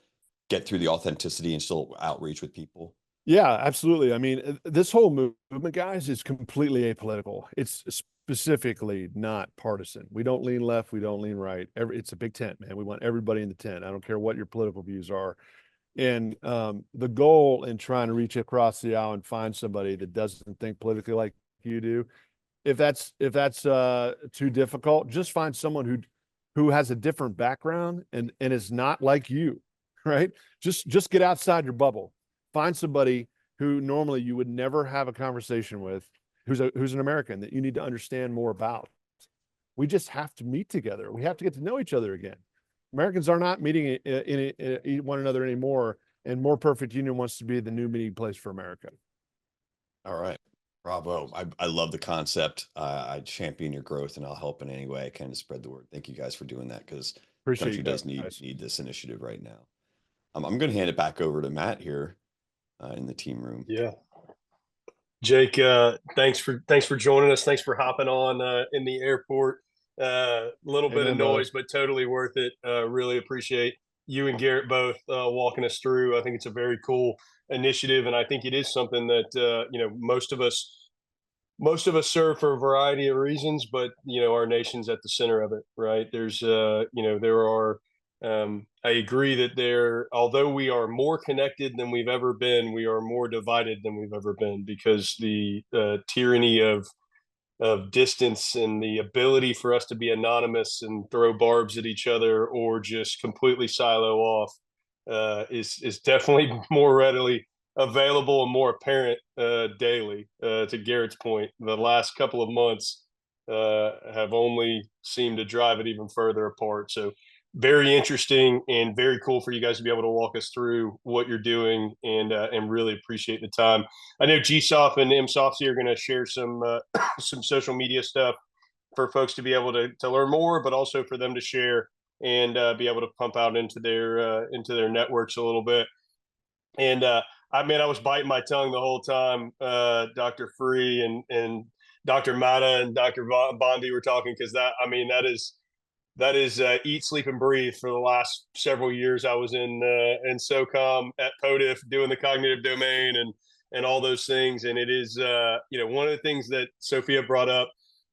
get through the authenticity and still outreach with people? Yeah, absolutely. I mean, this whole movement, guys, is completely apolitical. It's specifically not partisan. We don't lean left. We don't lean right. It's a big tent, man. We want everybody in the tent. I don't care what your political views are. And the goal in trying to reach across the aisle and find somebody that doesn't think politically like you do, if that's too difficult, just find someone who has a different background and is not like you, right? Just get outside your bubble. Find somebody who normally you would never have a conversation with, who's an American that you need to understand more about. We just have to meet together. We have to get to know each other again. Americans are not meeting in one another anymore, and More Perfect Union wants to be the new meeting place for America. All right. Bravo. I love the concept. I champion your growth, and I'll help in any way I can to spread the word. Thank you guys for doing that, because the country does need this initiative right now. I'm going to hand it back over to Matt here in the team room. Yeah. Jake, thanks for joining us. Thanks for hopping on in the airport. Little bit of noise, but totally worth it. Really appreciate you and Garrett both walking us through. I think it's a very cool initiative, and I think it is something that most of us serve for a variety of reasons, but our nation's at the center of it, right? There's there are I agree that although we are more connected than we've ever been, we are more divided than we've ever been, because the tyranny of distance and the ability for us to be anonymous and throw barbs at each other or just completely silo off is definitely more readily available and more apparent daily. To Garrett's point, the last couple of months have only seemed to drive it even further apart. So very interesting and very cool for you guys to be able to walk us through what you're doing, and really appreciate the time. I know GSOF and MSOFC are going to share some social media stuff for folks to be able to learn more, but also for them to share and be able to pump out into their networks a little bit. And I was biting my tongue the whole time. Dr. Free and Dr. Mata and Dr. Bondi were talking, because that is eat, sleep, and breathe for the last several years. I was in SOCOM at POTIF doing the cognitive domain and all those things. And it is, one of the things that Sophia brought up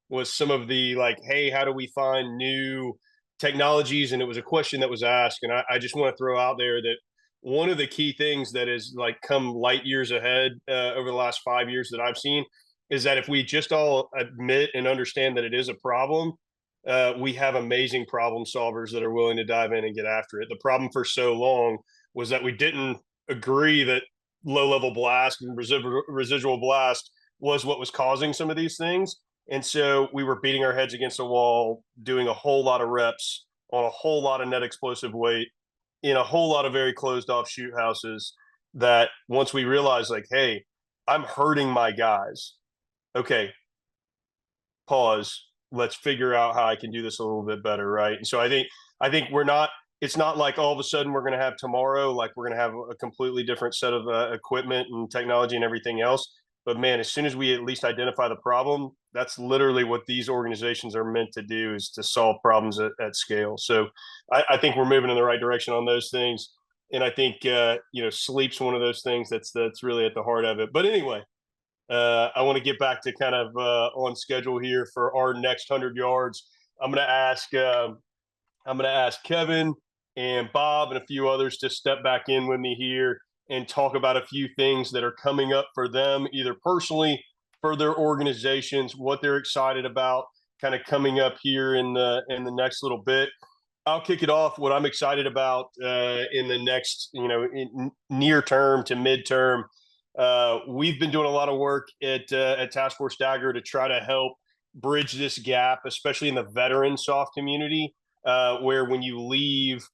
was some of the hey, how do we find new technologies? And it was a question that was asked. And I just want to throw out there that one of the key things that has come light years ahead over the last 5 years that I've seen is that if we just all admit and understand that it is a problem, we have amazing problem solvers that are willing to dive in and get after it. The problem for so long was that we didn't agree that low-level blast and residual blast was what was causing some of these things. And so we were beating our heads against a wall, doing a whole lot of reps on a whole lot of net explosive weight in a whole lot of very closed-off shoot houses, that once we realized, hey, I'm hurting my guys. Okay, pause, let's figure out how I can do this a little bit better, right? And so I think we're not. It's not like all of a sudden we're going to have tomorrow, like we're going to have a completely different set of equipment and technology and everything else. But man, as soon as we at least identify the problem, that's literally what these organizations are meant to do, is to solve problems at scale. So I think we're moving in the right direction on those things. And I think, sleep's one of those things that's really at the heart of it. But anyway, I want to get back to kind of on schedule here for our next 100 yards. I'm going to ask Kevin and Bob and a few others to step back in with me here and talk about a few things that are coming up for them, either personally, for their organizations, what they're excited about kind of coming up here in the next little bit. I'll kick it off. What I'm excited about in the next, in near term to midterm, we've been doing a lot of work at Task Force Dagger to try to help bridge this gap, especially in the veteran SOF community, where when you leave,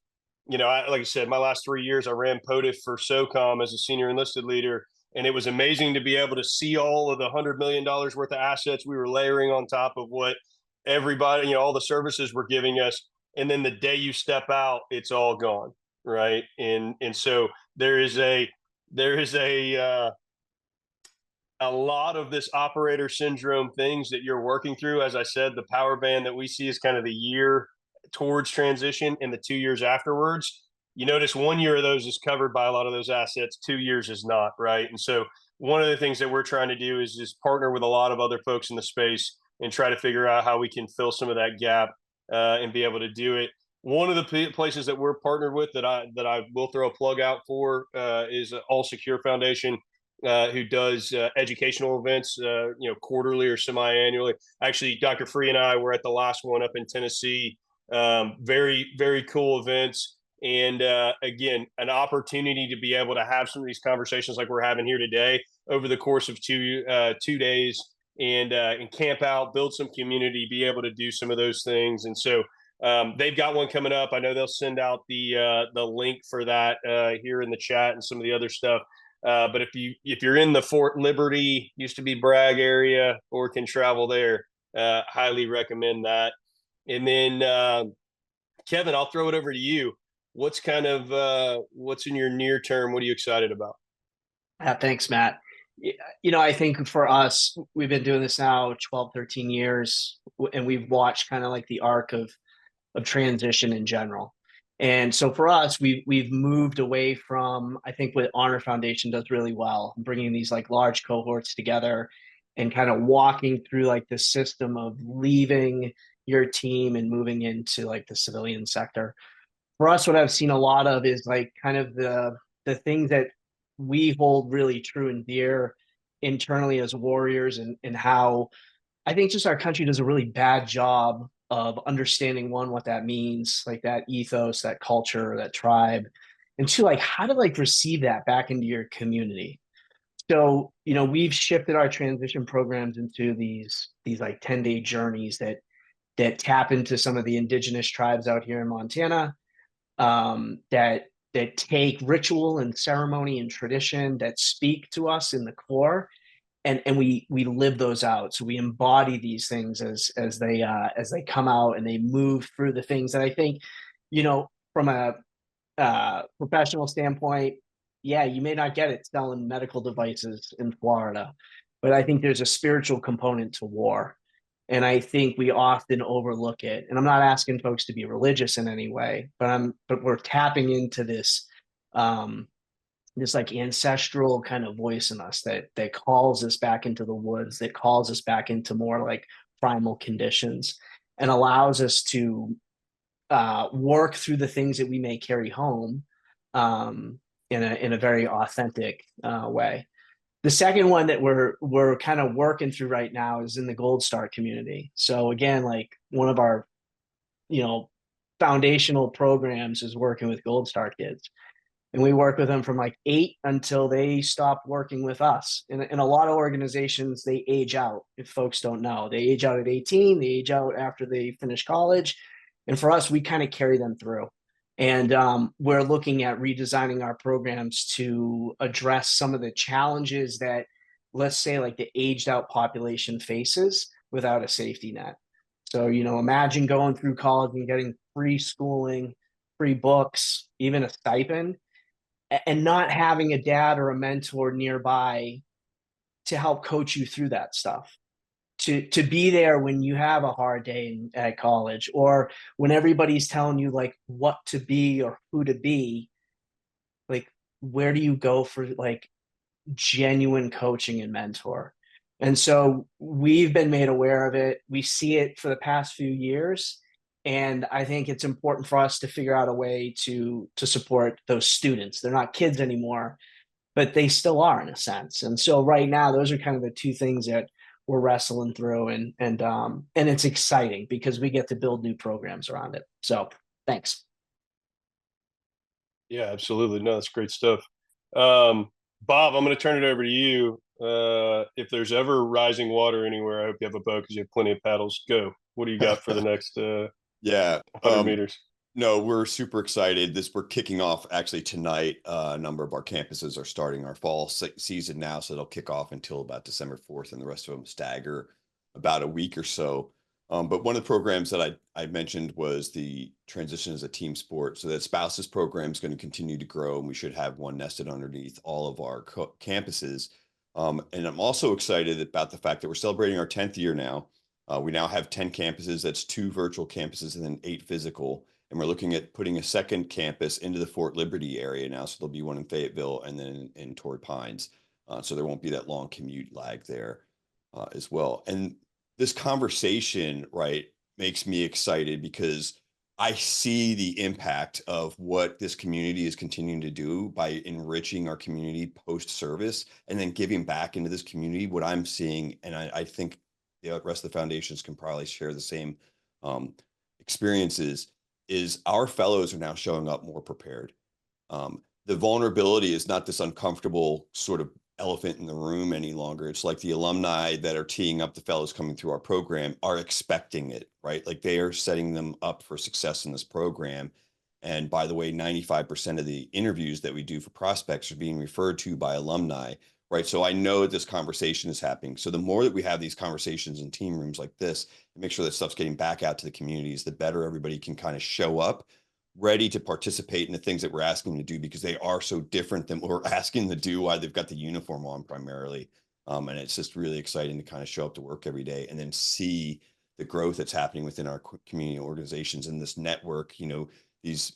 like I said, my last 3 years, I ran POTIF for SOCOM as a senior enlisted leader. And it was amazing to be able to see all of the $100 million worth of assets we were layering on top of what everybody, all the services were giving us. And then the day you step out, it's all gone, right? And so there is a lot of this operator syndrome things that you're working through. As I said, the power band that we see is kind of the year towards transition, and the 2 years afterwards. You notice 1 year of those is covered by a lot of those assets, 2 years is not, right? And so one of the things that we're trying to do is just partner with a lot of other folks in the space and try to figure out how we can fill some of that gap and be able to do it. One of the places that we're partnered with that I will throw a plug out for is All Secure Foundation, who does educational events, quarterly or semi-annually. Actually, Dr. Free and I were at the last one up in Tennessee. Very, very cool events. And again, an opportunity to be able to have some of these conversations like we're having here today over the course of 2 days, and camp out, build some community, be able to do some of those things. And so they've got one coming up. I know they'll send out the link for that here in the chat and some of the other stuff. But if you're in the Fort Liberty, used to be Bragg area, or can travel there, highly recommend that. And then Kevin, I'll throw it over to you. What's kind of what's in your near term? What are you excited about? Thanks, Matt. I think for us, we've been doing this now 12, 13 years, and we've watched kind of like the arc of transition in general. And so for us, we've moved away from, I think, what Honor Foundation does really well, bringing these like large cohorts together and kind of walking through like the system of leaving your team and moving into like the civilian sector. For us, what I've seen a lot of is like kind of the things that we hold really true and dear internally as warriors, and how I think just our country does a really bad job of understanding, one, what that means, like that ethos, that culture, that tribe, and two, like how to like receive that back into your community. So, we've shifted our transition programs into these like 10-day journeys that tap into some of the indigenous tribes out here in Montana, that take ritual and ceremony and tradition that speak to us in the core, and we live those out. So we embody these things as they come out and they move through the things. And I think, from a professional standpoint, yeah, you may not get it selling medical devices in Florida, but I think there's a spiritual component to war. And I think we often overlook it. And I'm not asking folks to be religious in any way, but we're tapping into this like ancestral kind of voice in us that calls us back into the woods, that calls us back into more like primal conditions, and allows us to work through the things that we may carry home in a very authentic way. The second one that we're kind of working through right now is in the Gold Star community. So again, like one of our, foundational programs is working with Gold Star kids. And we work with them from like 8 until they stop working with us. In a lot of organizations, they age out, if folks don't know. They age out at 18, they age out after they finish college. And for us, we kind of carry them through. And we're looking at redesigning our programs to address some of the challenges that, let's say, like the aged out population faces, without a safety net. So, imagine going through college and getting free schooling, free books, even a stipend, and not having a dad or a mentor nearby to help coach you through that stuff. To be there when you have a hard day at college, or when everybody's telling you like what to be or who to be, like, where do you go for like genuine coaching and mentor? And so we've been made aware of it. We see it for the past few years. And I think it's important for us to figure out a way to support those students. They're not kids anymore, but they still are in a sense. And so right now, those are kind of the two things that we're wrestling through, and it's exciting because we get to build new programs around it. So thanks. Yeah, absolutely. No, that's great stuff. Bob, I'm going to turn it over to you. If there's ever rising water anywhere, I hope you have a boat because you have plenty of paddles. Go. What do you got for the next 100 meters? No, we're super excited. We're kicking off actually tonight. A number of our campuses are starting our fall season now, so it'll kick off until about December 4th, and the rest of them stagger about a week or so. But one of the programs that I mentioned was the transition as a team sport. So that spouses program is going to continue to grow, and we should have one nested underneath all of our campuses. And I'm also excited about the fact that we're celebrating our 10th year now. We now have 10 campuses. That's 2 virtual campuses and then 8 physical. And we're looking at putting a second campus into the Fort Liberty area now. So there'll be one in Fayetteville and then in Torrey Pines. So there won't be that long commute lag there as well. And this conversation, right, makes me excited because I see the impact of what this community is continuing to do by enriching our community post-service and then giving back into this community. What I'm seeing, and I think the rest of the foundations can probably share the same experiences, is our fellows are now showing up more prepared. The vulnerability is not this uncomfortable sort of elephant in the room any longer. It's like the alumni that are teeing up the fellows coming through our program are expecting it, right? Like they are setting them up for success in this program. And by the way, 95% of the interviews that we do for prospects are being referred to by alumni, right? So I know that this conversation is happening. So the more that we have these conversations in team rooms like this, and make sure that stuff's getting back out to the communities, the better everybody can kind of show up ready to participate in the things that we're asking them to do, because they are so different than what we're asking them to do while they've got the uniform on primarily. And it's just really exciting to kind of show up to work every day and then see the growth that's happening within our community organizations and this network. These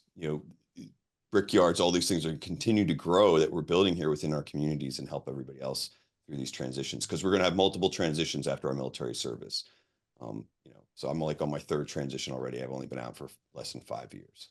brickyards, all these things are continue to grow that we're building here within our communities and help everybody else through these transitions, because we're going to have multiple transitions after our military service. So I'm like on my 3rd transition already. I've only been out for less than 5 years.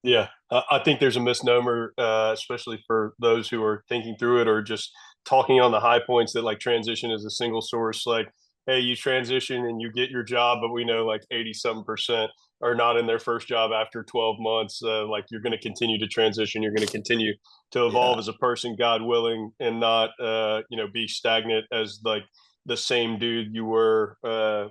Yeah, I think there's a misnomer, especially for those who are thinking through it or just talking on the high points, that like transition is a single source. Like, hey, you transition and you get your job, but we know like 80-something% are not in their first job after 12 months. Like you're going to continue to transition. You're going to continue to evolve as a person, God willing, and not, be stagnant as like the same dude you were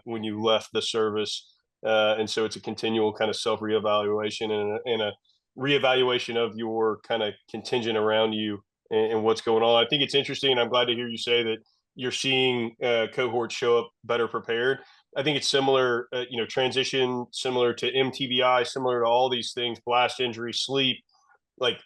when you left the service. And so it's a continual kind of self-reevaluation and a reevaluation of your kind of contingent around you and what's going on. I think it's interesting, and I'm glad to hear you say that you're seeing cohorts show up better prepared. I think it's similar, transition, similar to MTBI, similar to all these things, blast injury, sleep. Like,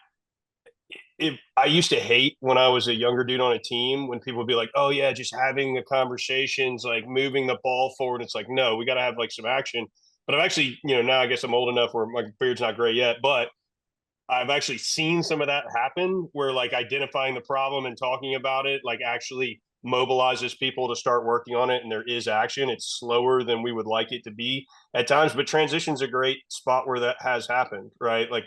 I used to hate when I was a younger dude on a team when people would be like, oh yeah, just having the conversations, like moving the ball forward. It's like, no, we got to have like some action. But I've actually, now I guess I'm old enough where my beard's not gray yet, but I've actually seen some of that happen where like identifying the problem and talking about it, like actually mobilizes people to start working on it. And there is action. It's slower than we would like it to be at times, but transition's a great spot where that has happened, right? Like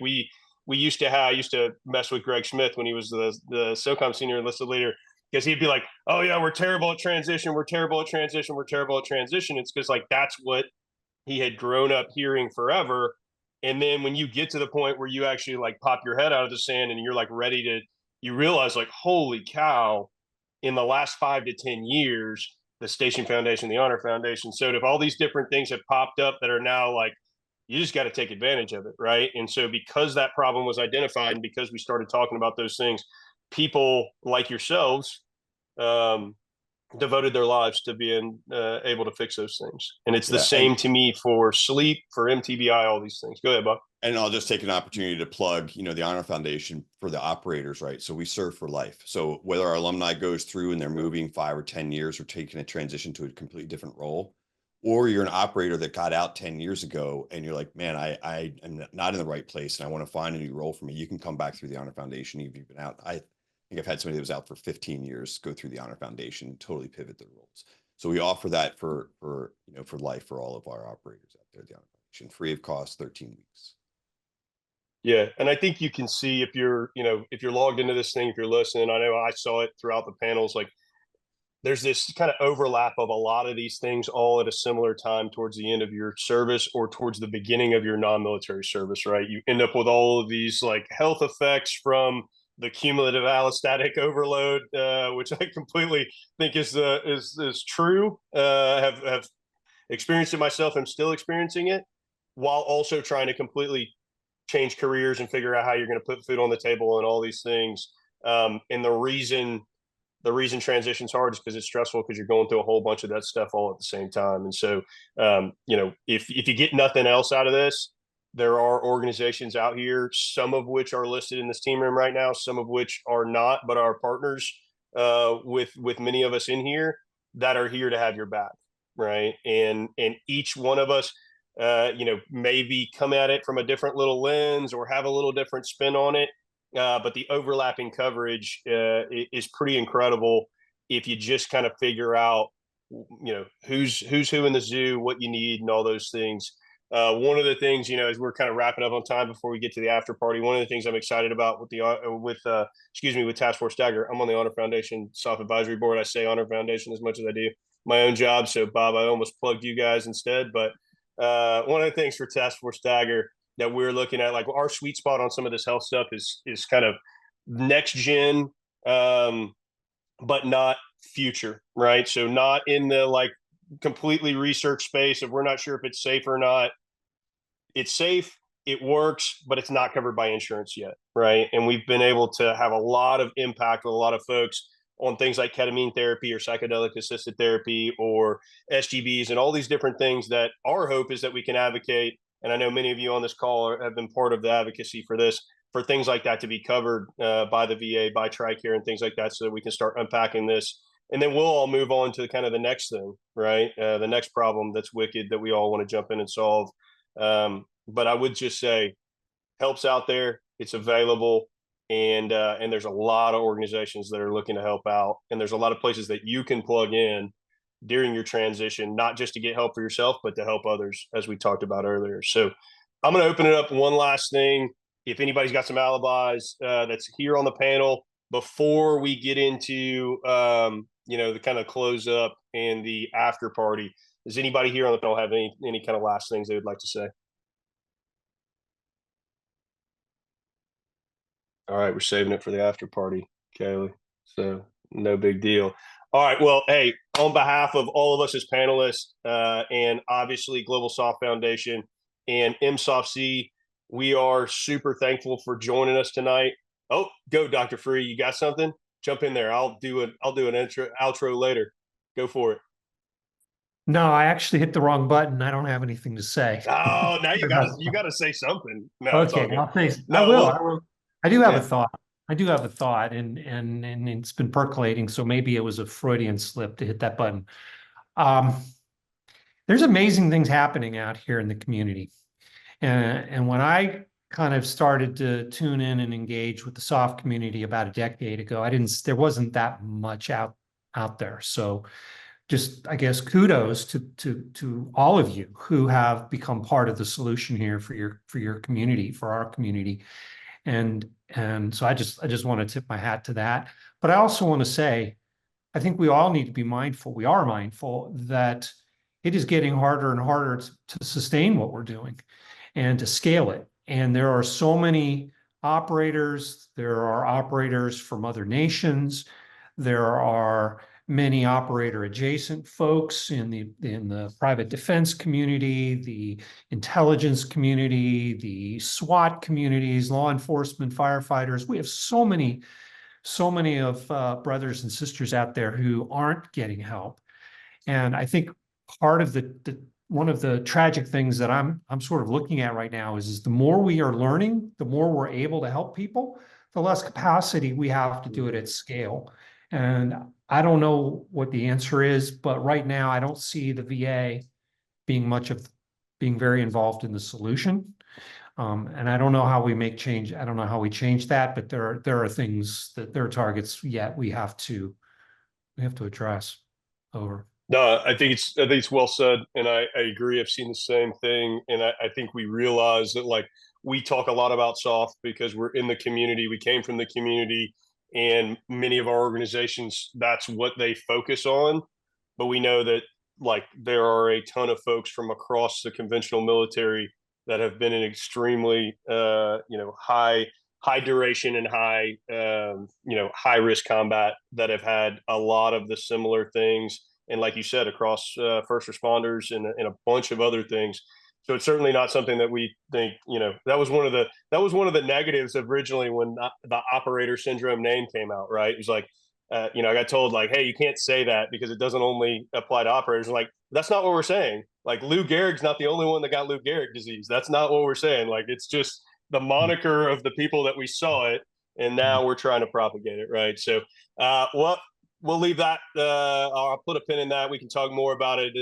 I used to mess with Greg Smith when he was the SOCOM senior enlisted leader, because he'd be like, oh yeah, we're terrible at transition. We're terrible at transition. We're terrible at transition. It's because like, that's what he had grown up hearing forever. And then when you get to the point where you actually like pop your head out of the sand and you're like ready to, you realize like, holy cow, in the last 5 to 10 years, the Station Foundation, the Honor Foundation, so if all these different things have popped up that are now like, you just got to take advantage of it, right? And so because that problem was identified and because we started talking about those things, people like yourselves, devoted their lives to being able to fix those things. And it's the Yeah, same to me for sleep, for MTBI, all these things. Go ahead, Bob. And I'll just take an opportunity to plug, the Honor Foundation for the operators, right? So we serve for life. So whether our alumni goes through and they're moving 5 or 10 years or taking a transition to a completely different role, or you're an operator that got out 10 years ago and you're like, man, I am not in the right place and I want to find a new role for me, you can come back through the Honor Foundation. Even if you've been out, I think I've had somebody that was out for 15 years go through the Honor Foundation and totally pivot their roles. So we offer that for life for all of our operators out there at the Honor Foundation, free of cost, 13 weeks. Yeah, and I think you can see if you're logged into this thing, if you're listening, I know I saw it throughout the panels, like there's this kind of overlap of a lot of these things all at a similar time towards the end of your service or towards the beginning of your non-military service, right? You end up with all of these like health effects from the cumulative allostatic overload, which I completely think is true. Have experienced it myself. I'm still experiencing it, while also trying to completely change careers and figure out how you're going to put food on the table and all these things. And the reason transition's hard is because it's stressful, because you're going through a whole bunch of that stuff all at the same time. And so, if you get nothing else out of this, there are organizations out here, some of which are listed in this team room right now, some of which are not, but are partners with many of us in here that are here to have your back, right? And each one of us, maybe come at it from a different little lens or have a little different spin on it. But the overlapping coverage is pretty incredible if you just kind of figure out, who's who in the zoo, what you need, and all those things. One of the things, as we're kind of wrapping up on time before we get to the after party, one of the things I'm excited about with Task Force Dagger, I'm on the Honor Foundation SOF Advisory Board. I say Honor Foundation as much as I do my own job. So Bob, I almost plugged you guys instead, but one of the things for Task Force Dagger that we're looking at, like our sweet spot on some of this health stuff is kind of next gen, but not future, right? So not in the like completely research space of we're not sure if it's safe or not. It's safe, it works, but it's not covered by insurance yet, right? And we've been able to have a lot of impact with a lot of folks on things like ketamine therapy or psychedelic assisted therapy or SGBs and all these different things that our hope is that we can advocate. And I know many of you on this call have been part of the advocacy for this, for things like that to be covered by the VA, by TRICARE and things like that, so that we can start unpacking this. And then we'll all move on to kind of the next thing, right? The next problem that's wicked that we all want to jump in and solve. But I would just say help's out there, it's available. And there's a lot of organizations that are looking to help out. And there's a lot of places that you can plug in during your transition, not just to get help for yourself, but to help others, as we talked about earlier. So I'm going to open it up one last thing. If anybody's got some alibis that's here on the panel, before we get into, the kind of close up and the after party, does anybody here on the panel have any kind of last things they would like to say? All right, we're saving it for the after party, Kaylee. So no big deal. All right, well, hey, on behalf of all of us as panelists and obviously Global SOF Foundation and MSOFC, we are super thankful for joining us tonight. Oh, go Dr. Free, you got something? Jump in there. I'll do an outro later. Go for it. No, I actually hit the wrong button. I don't have anything to say. Oh, now you gotta say something. No, okay, I'll say. No, I will. I do have a thought. I do have a thought, and it's been percolating. So maybe it was a Freudian slip to hit that button. There's amazing things happening out here in the community, and when I kind of started to tune in and engage with the SOF community about a decade ago, there wasn't that much out there. So just, I guess, kudos to all of you who have become part of the solution here for your community, for our community. And so I just want to tip my hat to that. But I also want to say, I think we all need to be mindful. We are mindful that it is getting harder and harder to sustain what we're doing and to scale it. And there are so many operators. There are operators from other nations. There are many operator adjacent folks in the private defense community, the intelligence community, the SWAT communities, law enforcement, firefighters. We have so many so many of brothers and sisters out there who aren't getting help. And I think part of one of the tragic things that I'm sort of looking at right now is the more we are learning, the more we're able to help people, the less capacity we have to do it at scale. And I don't know what the answer is, but right now I don't see the VA being very involved in the solution. And I don't know how we make change. I don't know how we change that, but there are things there are targets yet we have to address. Over. No, I think it's well said, and I agree. I've seen the same thing, and I think we realize that, like, we talk a lot about SOF because we're in the community. We came from the community, and many of our organizations, that's what they focus on. But we know that, like, there are a ton of folks from across the conventional military that have been in extremely high duration and high risk combat that have had a lot of the similar things, and like you said, across first responders and a bunch of other things. So it's certainly not something that we think, that was one of the negatives originally when the operator syndrome name came out, right? It was like, I got told, like, hey, you can't say that because it doesn't only apply to operators. Like, that's not what we're saying. Like, Lou Gehrig's not the only one that got Lou Gehrig disease. That's not what we're saying. Like, it's just the moniker of the people that we saw it, and now we're trying to propagate it, right? So we'll leave that. I'll put a pin in that. We can talk more about it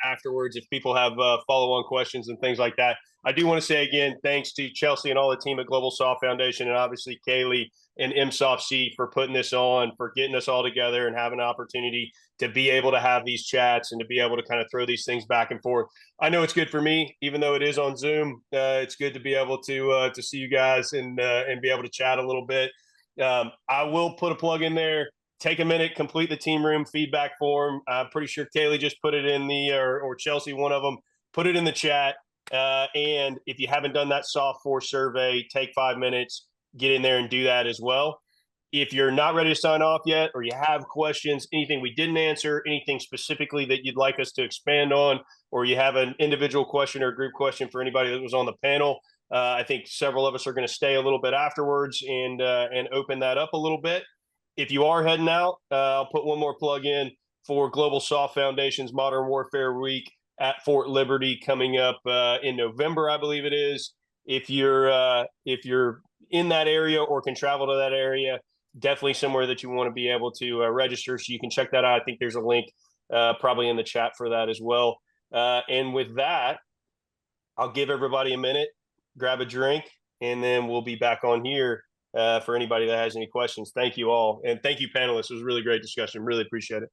afterwards if people have follow-on questions and things like that. I do want to say again, thanks to Chelsea and all the team at Global SOF Foundation, and obviously Kaylee and MSOFC for putting this on, for getting us all together and having an opportunity to be able to have these chats and to be able to kind of throw these things back and forth. I know it's good for me, even though it is on Zoom. It's good to be able to see you guys and be able to chat a little bit. I will put a plug in there. Take a minute, complete the team room feedback form. I'm pretty sure Kaylee just put it in or Chelsea, one of them, put it in the chat. And if you haven't done that SOF-4 survey, take 5 minutes, get in there and do that as well. If you're not ready to sign off yet, or you have questions, anything we didn't answer, anything specifically that you'd like us to expand on, or you have an individual question or a group question for anybody that was on the panel, I think several of us are going to stay a little bit afterwards and open that up a little bit. If you are heading out, I'll put one more plug in for Global SOF Foundation's Modern Warfare Week at Fort Liberty coming up in November, I believe it is. If you're in that area or can travel to that area, definitely somewhere that you want to be able to register, so you can check that out. I think there's a link probably in the chat for that as well. And with that, I'll give everybody a minute, grab a drink, and then we'll be back on here for anybody that has any questions. Thank you all. And thank you, panelists. It was a really great discussion. Really appreciate it.